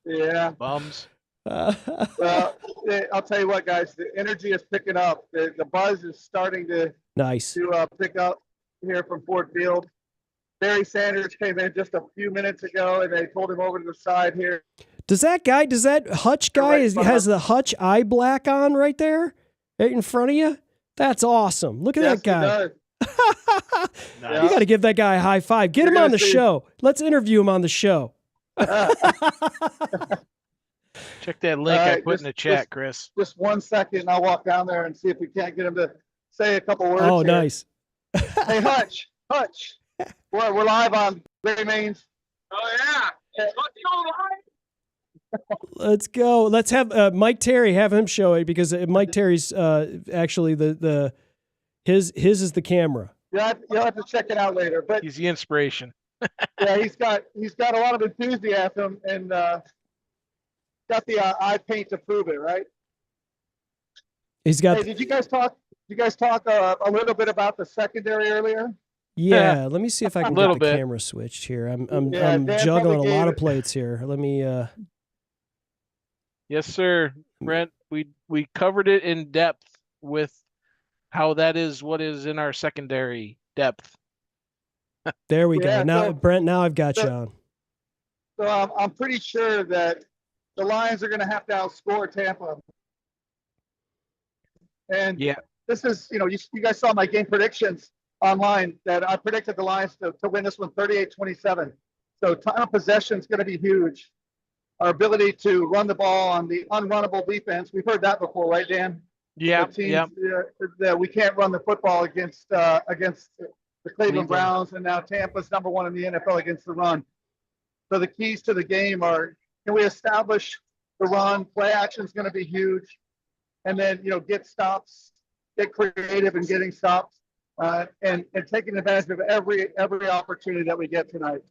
Yeah. Bums. Well, I'll tell you what, guys. The energy is picking up. The buzz is starting to pick up here from Ford Field. Barry Sanders came in just a few minutes ago, and they pulled him over to the side here. Does that Hutch guy has the Hutch eye black on right there? Right in front of you? That's awesome. Look at that guy. Nice. You got to give that guy a high five. Get him on the show. Let's interview him on the show. Check that link I put in the chat, Chris. Just 1 second, and I'll walk down there and see if we can't get him to say a couple words. Oh, here. nice. Hey, Hutch. We're live on Gray Mains. Oh, yeah. Let's go live. Let's go. Let's have Mike Terry have him show it, because Mike Terry's actually his is the camera. You'll have to check it out later. But he's the inspiration. Yeah, he's got a lot of enthusiasm and got the eye paint to prove it, right? He's got. Hey, did you guys talk a little bit about the secondary earlier? Yeah, let me see if I can get the camera switched here. I'm juggling a lot of plates here. Let me. Yes, sir, Brent. We covered it in depth with how that is what is in our secondary depth. There we go. Now, Brent, now I've got you on. So I'm pretty sure that the Lions are going to have to outscore Tampa. And this is, you guys saw my game predictions online that I predicted the Lions to win this one 38-27. So time of possession is going to be huge. Our ability to run the ball on the unrunnable defense. We've heard that before, right, Dan? Yeah. That we can't run the football against the Cleveland Browns, and now Tampa's number one in the NFL against the run. So the keys to the game are, can we establish the run? Play action is going to be huge. And then, get stops, get creative in getting stops, and taking advantage of every opportunity that we get tonight.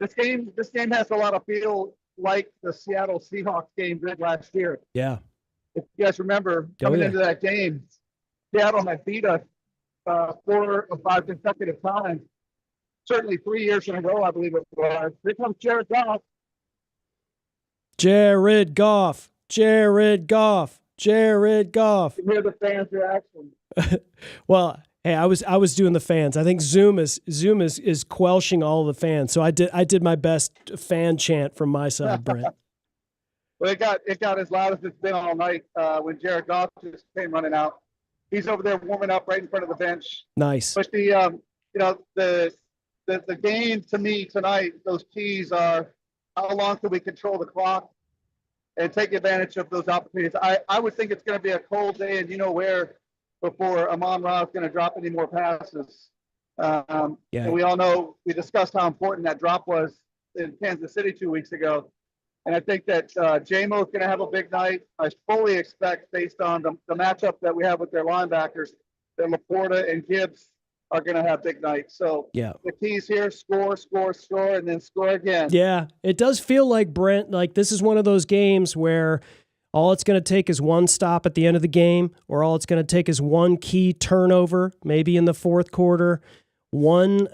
This game has a lot of feel like the Seattle Seahawks game did last year. Yeah. If you guys remember coming into that game, Seattle had beat us 4 or 5 consecutive times. Certainly 3 years in a row, I believe it was. Here comes Jared Goff. Jared Goff. Jared Goff. Jared Goff. You hear the fans' reaction. Well, hey, I was doing the fans. I think Zoom is quelching all the fans. So I did my best fan chant from my side, Brent. Well, it got as loud as it's been all night when Jared Goff just came running out. He's over there warming up right in front of the bench. Nice. But the game to me tonight, those keys are how long can we control the clock and take advantage of those opportunities. I would think it's going to be a cold day and where before Amon-Ra is going to drop any more passes. And we all know, we discussed how important that drop was in Kansas City 2 weeks ago. And I think that J-Mo is going to have a big night. I fully expect, based on the matchup that we have with their linebackers, that Laporta and Gibbs are going to have big nights. So Yeah. the keys here: score, score, score, and then score again. Yeah, it does feel like, Brent, like this is one of those games where all it's going to take is one stop at the end of the game, or all it's going to take is one key turnover, maybe in the fourth quarter. One,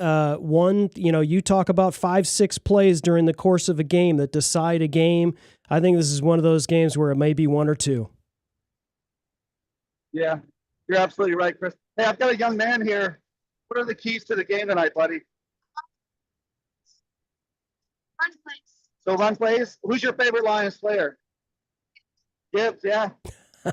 you talk about 5-6 plays during the course of a game that decide a game. I think this is one of those games where it may be one or two. Yeah, you're absolutely right, Chris. Hey, I've got a young man here. What are the keys to the game tonight, buddy? Run plays. So run plays. Who's your favorite Lions player? Gibbs, yeah.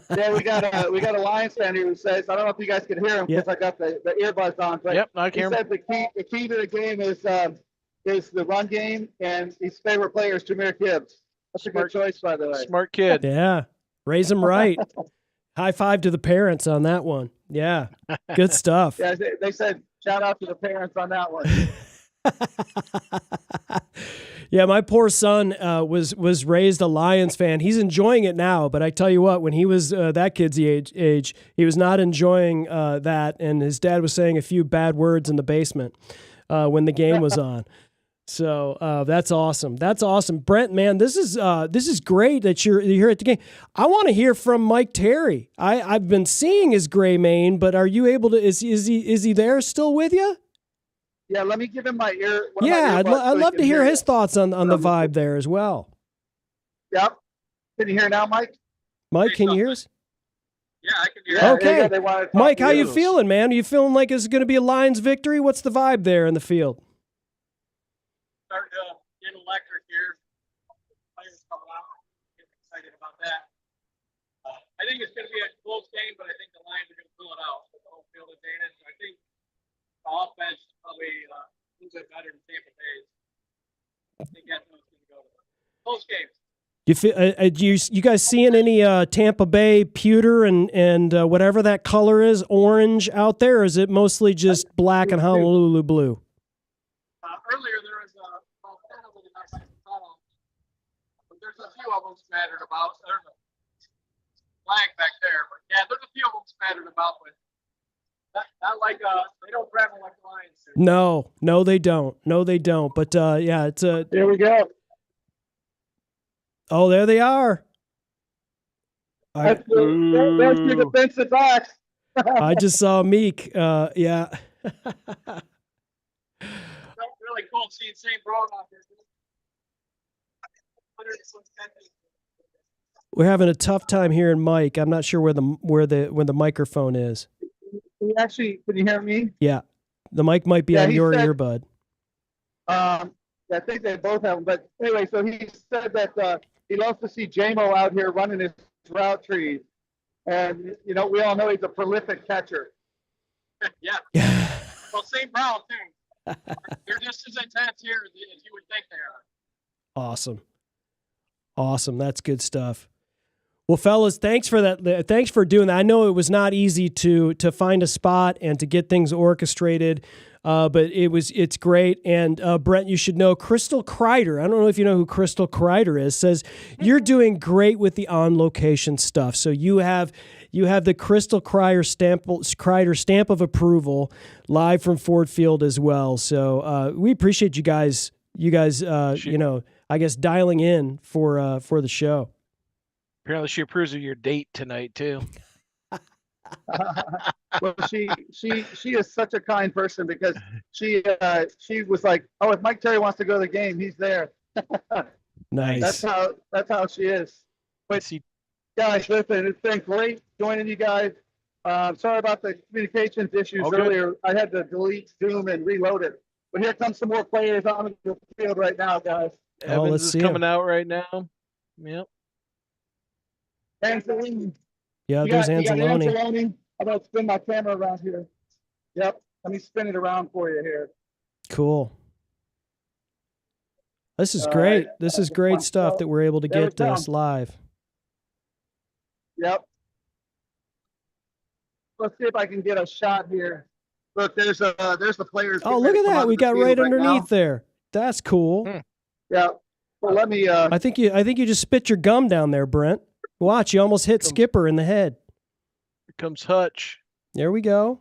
Yeah, we got a Lions fan here who says, I don't know if you guys can hear him because I got the earbuds on, but Yep, I can he hear him. said the key to the game is the run game, and his favorite player is Jahmyr Gibbs. That's a good choice, by the way. Smart kid. Yeah, raise them right. High five to the parents on that one. Yeah, good stuff. Yeah, they said shout out to the parents on that one. Yeah, my poor son was raised a Lions fan. He's enjoying it now, but I tell you what, when he was that kid's age, he was not enjoying that, and his dad was saying a few bad words in the basement when the game was on. So that's awesome. That's awesome, Brent. Man, this is great that you're here at the game. I want to hear from Mike Terry. I've been seeing his gray mane, but are you able to? Is he there still with you? Yeah, let me give him my ear. Yeah, I'd love to hear his thoughts on the vibe there as well. Yep. Can you hear now, Mike? Mike, can you hear us? Yeah, I can hear Yeah, Okay. they wanna talk Mike, to how you feeling, man? Are you feeling like it's going to be a Lions victory? What's the vibe there in the field? Starting to get electric here. Players coming out. Getting excited about that. I think it's going to be a close game, but I think the Lions are going to pull it out. The home field advantage. I think the offense is probably a little bit better than Tampa Bay's. I think that's what it's going to go to. Close game. You guys seeing any Tampa Bay pewter and whatever that color is, orange out there, or is it mostly just black and Honolulu blue? Earlier there was a but there's a few of them scattered about. There's a flag back there, but yeah, there's a few of them scattered about, but not like they don't grab them like the Lions do. No, they don't. No, they don't. But yeah, it's a. Here we go. Oh, there they are. There's your defensive backs. I just saw Meek. Yeah. Really cool seeing St. Broad out there. We're having a tough time hearing Mike. I'm not sure where the microphone is. Actually, can you hear me? Yeah, the mic might be on your earbud. I think they both have them. But anyway, so he said that he loves to see JMO out here running his route trees. And, we all know he's a prolific catcher. Yeah. Well, St. Brown, too. They're just as intense here as you would think they are. Awesome. That's good stuff. Well, fellas, thanks for that. Thanks for doing that. I know it was not easy to find a spot and to get things orchestrated, but it's great. And Brent, you should know Crystal Kreider. I don't know if you know who Crystal Kreider is. Says you're doing great with the on location stuff. So you have the Crystal Kreider stamp of approval live from Ford Field as well. So we appreciate you guys. I guess dialing in for the show. Apparently, she approves of your date tonight too. Well, she is such a kind person because she was like, oh, if Mike Terry wants to go to the game, he's there. Nice. That's how she is. But guys, listen, it's been great joining you guys. Sorry about the communications issues earlier. I had to delete Zoom and reload it. But here comes some more players on the field right now, guys. Evans is coming out right now. Yep. Anzalone. Yeah, there's Anzalone. Anzalone. I'm going to spin my camera around here. Yep. Let me spin it around for you here. Cool. This is great. This is great stuff that we're able to get this live. Yep. Let's see if I can get a shot here. Look, there's the players. Oh, look at that. We got right underneath there. That's cool. Yeah. Well, let me. I think you just spit your gum down there, Brent. Watch, you almost hit Skipper in the head. Here comes Hutch. There we go.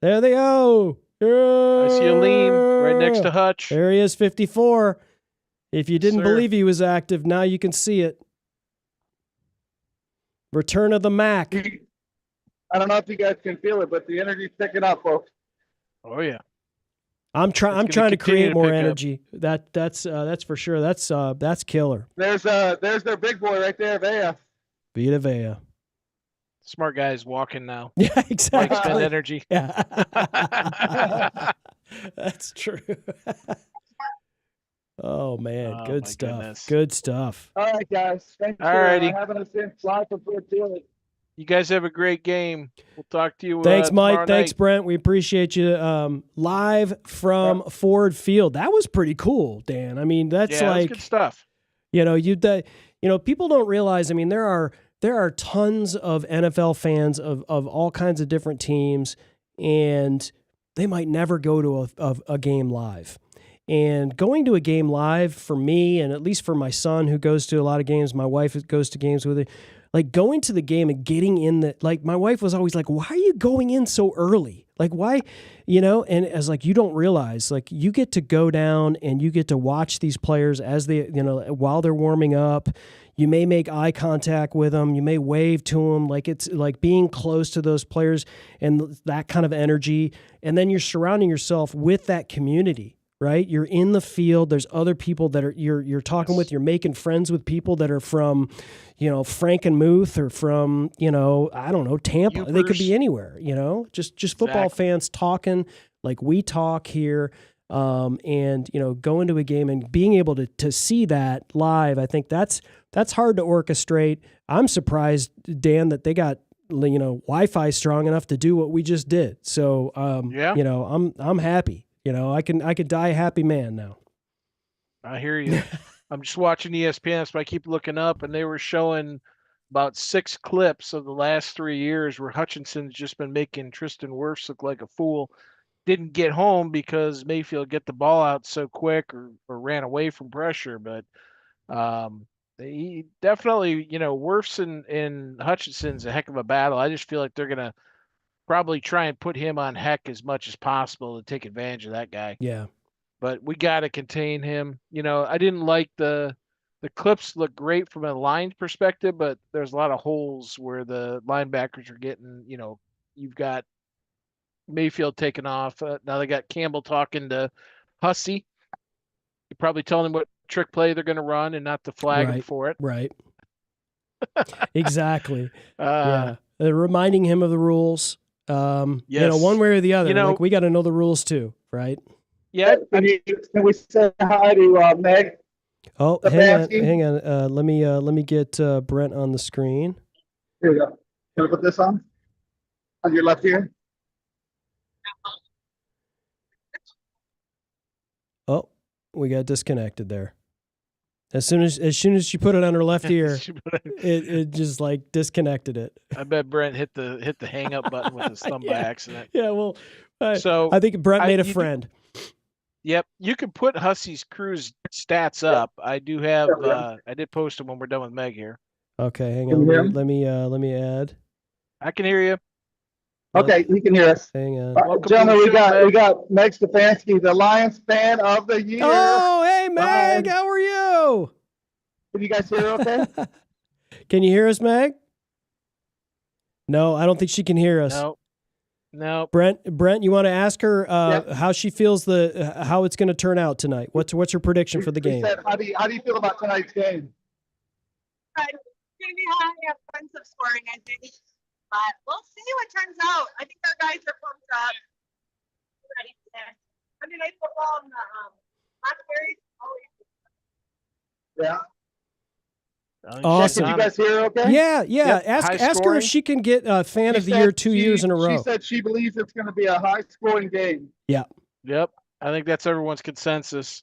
There they go. I see Alim right next to Hutch. There he is, 54. If you didn't Sir. believe he was active, now you can see it. Return of the Mac. I don't know if you guys can feel it, but the energy's picking up, folks. Oh yeah. I'm trying to continue create to more pick up. energy. That's for sure. That's killer. There's their big boy right there, Vea. Vita Vea. Smart guys walking now. Yeah, Like spend exactly. energy. Yeah. That's true. Oh man, Oh, good my stuff. goodness. Good stuff. All right, guys. Thanks for Alrighty. having us in. Fly for it. You guys have a great game. We'll talk to you. Thanks, Mike. tomorrow Thanks, night. Brent. We appreciate you. Live from Ford Field. That was pretty cool, Dan. I mean, that's Yeah, like good stuff. People don't realize. I mean, there are tons of NFL fans of all kinds of different teams, and they might never go to a game live. And going to a game live for me, and at least for my son who goes to a lot of games, my wife goes to games with it. Like going to the game and getting in like my wife was always like, why are you going in so early? Like why, and as like, you don't realize, like you get to go down and you get to watch these players as they, while they're warming up. You may make eye contact with them. You may wave to them. Like it's like being close to those players and that kind of energy. And then you're surrounding yourself with that community. Right, you're in the field. There's other people that are you're talking with. You're making friends with people that are from, Frankenmuth or from I don't know, Tampa. They could be anywhere. Just football fans talking like we talk here. And going to a game and being able to see that live. I think that's hard to orchestrate. I'm surprised, Dan, that they got Wi-Fi strong enough to do what we just did. So I'm happy. I could die a happy man now. I hear you. I'm just watching ESPN, so I keep looking up, and they were showing about 6 clips of the last 3 years where Hutchinson's just been making Tristan Wirfs look like a fool. Didn't get home because Mayfield get the ball out so quick or ran away from pressure. But he definitely, Wirfs and Hutchinson's a heck of a battle. I just feel like they're going to probably try and put him on heck as much as possible to take advantage of that guy. Yeah. But we got to contain him. I didn't like the clips look great from a line perspective, but there's a lot of holes where the linebackers are getting, you've got Mayfield taking off. Now they got Campbell talking to Hussey. You're probably telling him what trick play they're going to run and not to flag him for it. Right. Exactly. Yeah. Reminding him of the rules. Yes. One way or the other. Like we got to know the rules too, right? Yeah. Can we say hi to Meg? Oh, hang on. Let me get Brent on the screen. Here we go. Can we put this on your left ear? Oh, we got disconnected there. As soon as she put it on her left ear, it just like disconnected it. I bet Brent hit the hang up button with his thumb by accident. Yeah, well, so I think Brent made a friend. Yep, you can put Hussey's Crew's stats up. I do have. I did post them when we're done with Meg here. Okay, hang on. Let me add. I can hear you. Okay, you can hear us. Hang on. Gentlemen, we got Meg Stefanski, the Lions fan of the year. Oh, hey Meg, how are you? Can you guys hear okay? Can you hear us, Meg? No, I don't think she can hear us. No. Brent, you want to ask her how she feels how it's going to turn out tonight? What's her prediction for the game? Said, how do you feel about tonight's game? It's going to be high offensive scoring, I think. But we'll see what turns out. I think our guys are pumped up. Ready for that. Monday Night Football and the Blackberries always. Yeah. Awesome. Did you guys hear okay? Yeah. Yep. Ask her if she can get Fan of the Year 2 years in a row. She said she believes it's going to be a high-scoring game. Yeah. Yep. I think that's everyone's consensus.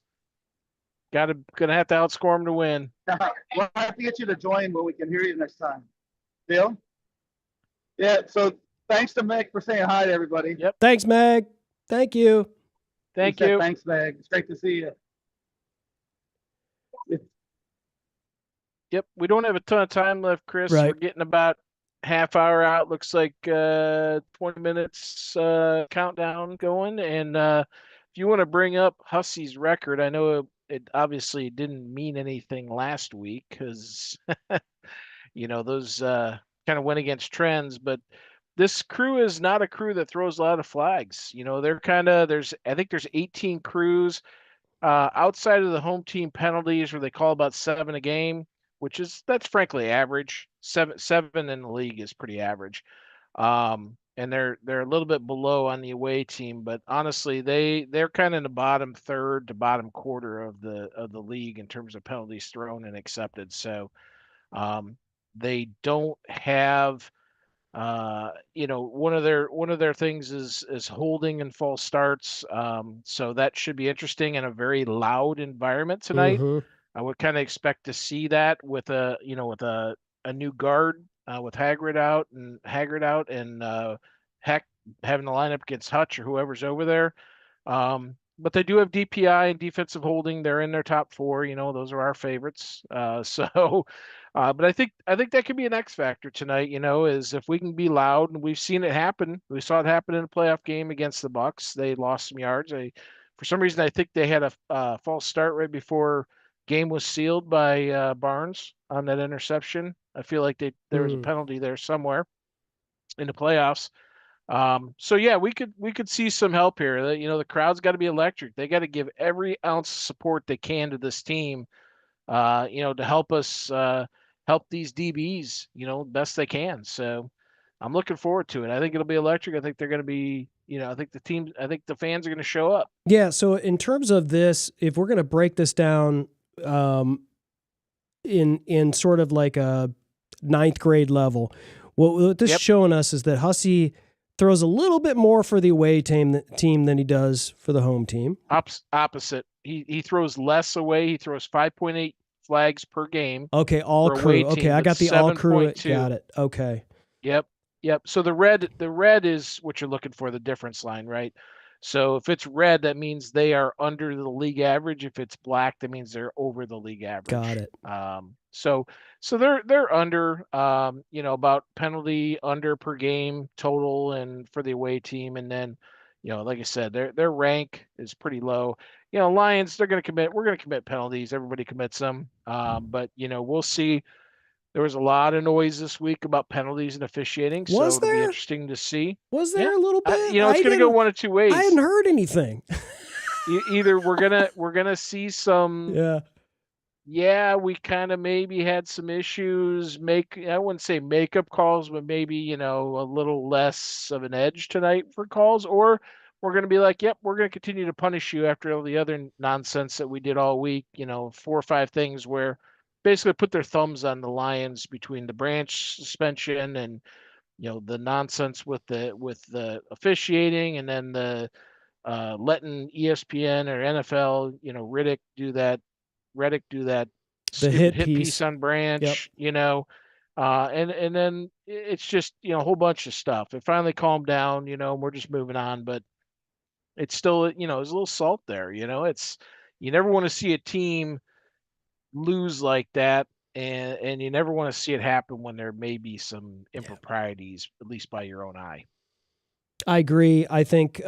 Gonna have to outscore them to win. We'll have to get you to join when we can hear you next time. Deal? Yeah. So thanks to Meg for saying hi to everybody. Yep. Thanks, Meg. Thank you. Thank you. Thanks, Meg. It's great to see you. Yep. We don't have a ton of time left, Chris. Right. We're getting about half hour out. Looks like 20 minutes countdown going. And if you want to bring up Hussey's record, I know it obviously didn't mean anything last week because those kind of went against trends, but this crew is not a crew that throws a lot of flags. They're I think there's 18 crews outside of the home team penalties where they call about 7 a game, that's frankly average. Seven in the league is pretty average. And they're a little bit below on the away team, but honestly, they're kind of in the bottom third to bottom quarter of the league in terms of penalties thrown and accepted. So they don't have one of their things is holding and false starts. So that should be interesting in a very loud environment tonight. Mm-hmm. I would kind of expect to see that with a new guard with Haggard out and Heck having the lineup against Hutch or whoever's over there. But they do have DPI and defensive holding. They're in their top 4. Those are our favorites. But I think that could be an X factor tonight. Is if we can be loud, and we've seen it happen. We saw it happen in a playoff game against the Bucs. They lost some yards. For some reason, I think they had a false start right before game was sealed by Barnes on that interception. I feel like there was a penalty there somewhere in the playoffs. So yeah, we could see some help here. The crowd's got to be electric. They got to give every ounce of support they can to this team, to help us help these DBs, best they can. So I'm looking forward to it. I think it'll be electric. I think they're going to be, I think the fans are going to show up. Yeah. So in terms of this, if we're going to break this down in sort of like a 9th grade level, what this is showing us is that Hussey throws a little bit more for the away team than he does for the home team. Opposite. He throws less away. He throws 5.8 flags per game. Okay, all crew. Okay, I got the all crew. 7.2. Got it. Okay. Yep. So the red is what you're looking for, the difference line, right? So if it's red, that means they are under the league average. If it's black, that means they're over the league average. Got it. So they're under, about penalty under per game total, and for the away team, and then, like I said, their rank is pretty low. Lions, we're going to commit penalties. Everybody commits them. But we'll see. There was a lot of noise this week about penalties and officiating. So it'll be interesting to see. Was there a little bit? It's going to go one of two ways. I hadn't heard anything. Either we're gonna see some. Yeah, we kind of maybe had some issues. I wouldn't say makeup calls, but maybe, a little less of an edge tonight for calls. Or we're going to be like, yep, we're going to continue to punish you after all the other nonsense that we did all week. 4 or 5 things where basically put their thumbs on the Lions between the Branch suspension and, the nonsense with the officiating, and then the letting ESPN or NFL, Reddick do that The hit piece on Branch, and then it's just, a whole bunch of stuff. It finally calmed down, and we're just moving on, but it's still, there's a little salt there, it's, you never want to see a team lose like that. And you never want to see it happen when there may be some improprieties, at least by your own eye. I agree. I think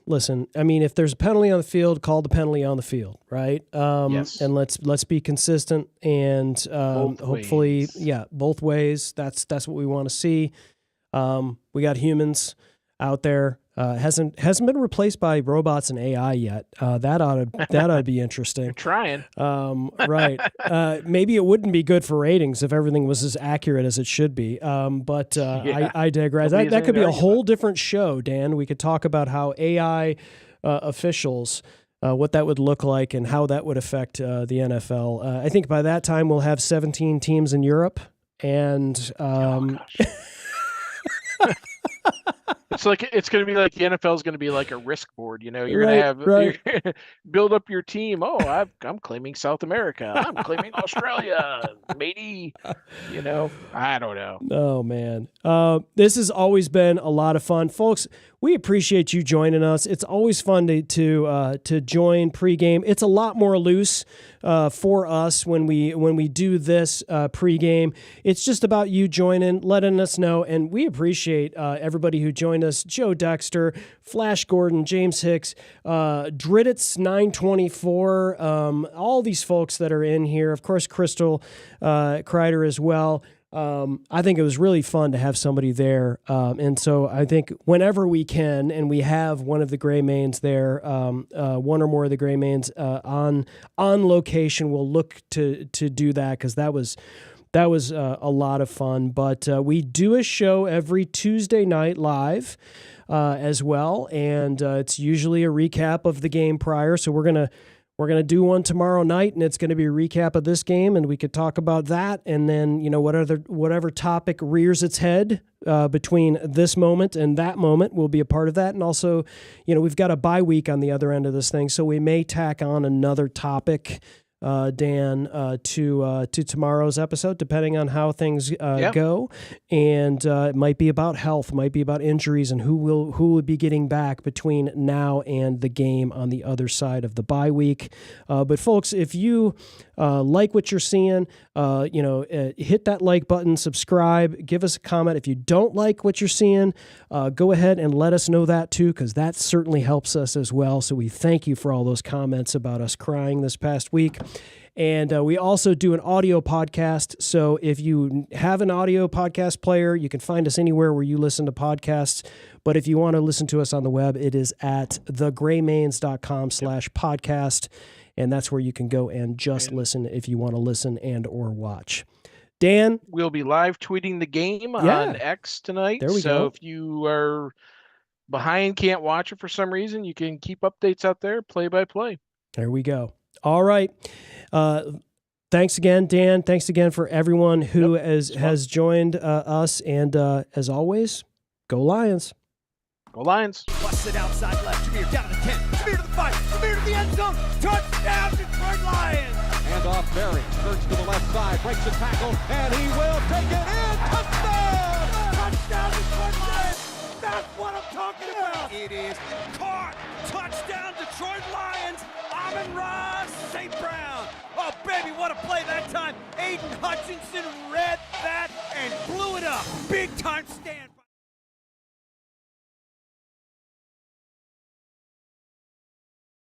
listen, I mean, if there's a penalty on the field, call the penalty on the field, right? Yes. And let's be consistent, and hopefully, both ways. That's what we want to see. We got humans out there. Hasn't been replaced by robots and AI yet. That ought to be interesting. You're trying. Right. Maybe it wouldn't be good for ratings if everything was as accurate as it should be. But I digress. That could be a whole different show, Dan. We could talk about how AI officials, what that would look like and how that would affect the NFL. I think by that time we'll have 17 teams in Europe, and it's going to be like the NFL is going to be like a risk board. You're going to have build up your team. Oh, I'm claiming South America. I'm claiming Australia, matey. I don't know. Oh man, this has always been a lot of fun, folks. we appreciate you joining us. It's always fun to join pregame. It's a lot more loose for us when we do this pregame. It's just about you joining, letting us know, and we appreciate everybody who joined us: Joe Dexter, Flash Gordon, James Hicks, Dridditz 924, all these folks that are in here. Of course, Crystal Kreider as well. I think it was really fun to have somebody there. And so I think whenever we can, and we have one of the Gray Mains there, one or more of the Gray Mains on location, we'll look to do that, because that was a lot of fun. But we do a show every Tuesday night live as well, and it's usually a recap of the game prior. So we're gonna do one tomorrow night, and it's going to be a recap of this game, and we could talk about that, and then whatever topic rears its head between this moment and that moment will be a part of that. And also, we've got a bye week on the other end of this thing, so we may tack on another topic, Dan, to tomorrow's episode, depending on how things go. And it might be about health, might be about injuries, and who will be getting back between now and the game on the other side of the bye week. But folks, if you like what you're seeing, hit that like button, subscribe, give us a comment. If you don't like what you're seeing, go ahead and let us know that too, because that certainly helps us as well. So we thank you for all those comments about us crying this past week. And we also do an audio podcast. So if you have an audio podcast player, you can find us anywhere where you listen to podcasts. But if you want to listen to us on the web, it is at thegraymains.com/podcast. And that's where you can go and just listen if you want to listen and or watch. Dan? We'll be live tweeting the game on X tonight. There we go. So if you are behind, can't watch it for some reason, you can keep updates out there, play by play. There we go. All right. Thanks again, Dan. Thanks again for everyone who has joined us. And as always, go Lions. Go Lions. Busts it outside left. Jameer down to the 10. Jameer to the 5. Jameer to the end zone. Touchdown, Detroit Lions. Hand off Berry. Surge to the left side. Breaks the tackle. And he will take it in. Touchdown! Touchdown, Detroit Lions. That's what I'm talking about. It is caught. Touchdown, Detroit Lions. Amon-Ra St. Brown. Oh, baby, what a play that time. Aiden Hutchinson read that and blew it up. Big time stand.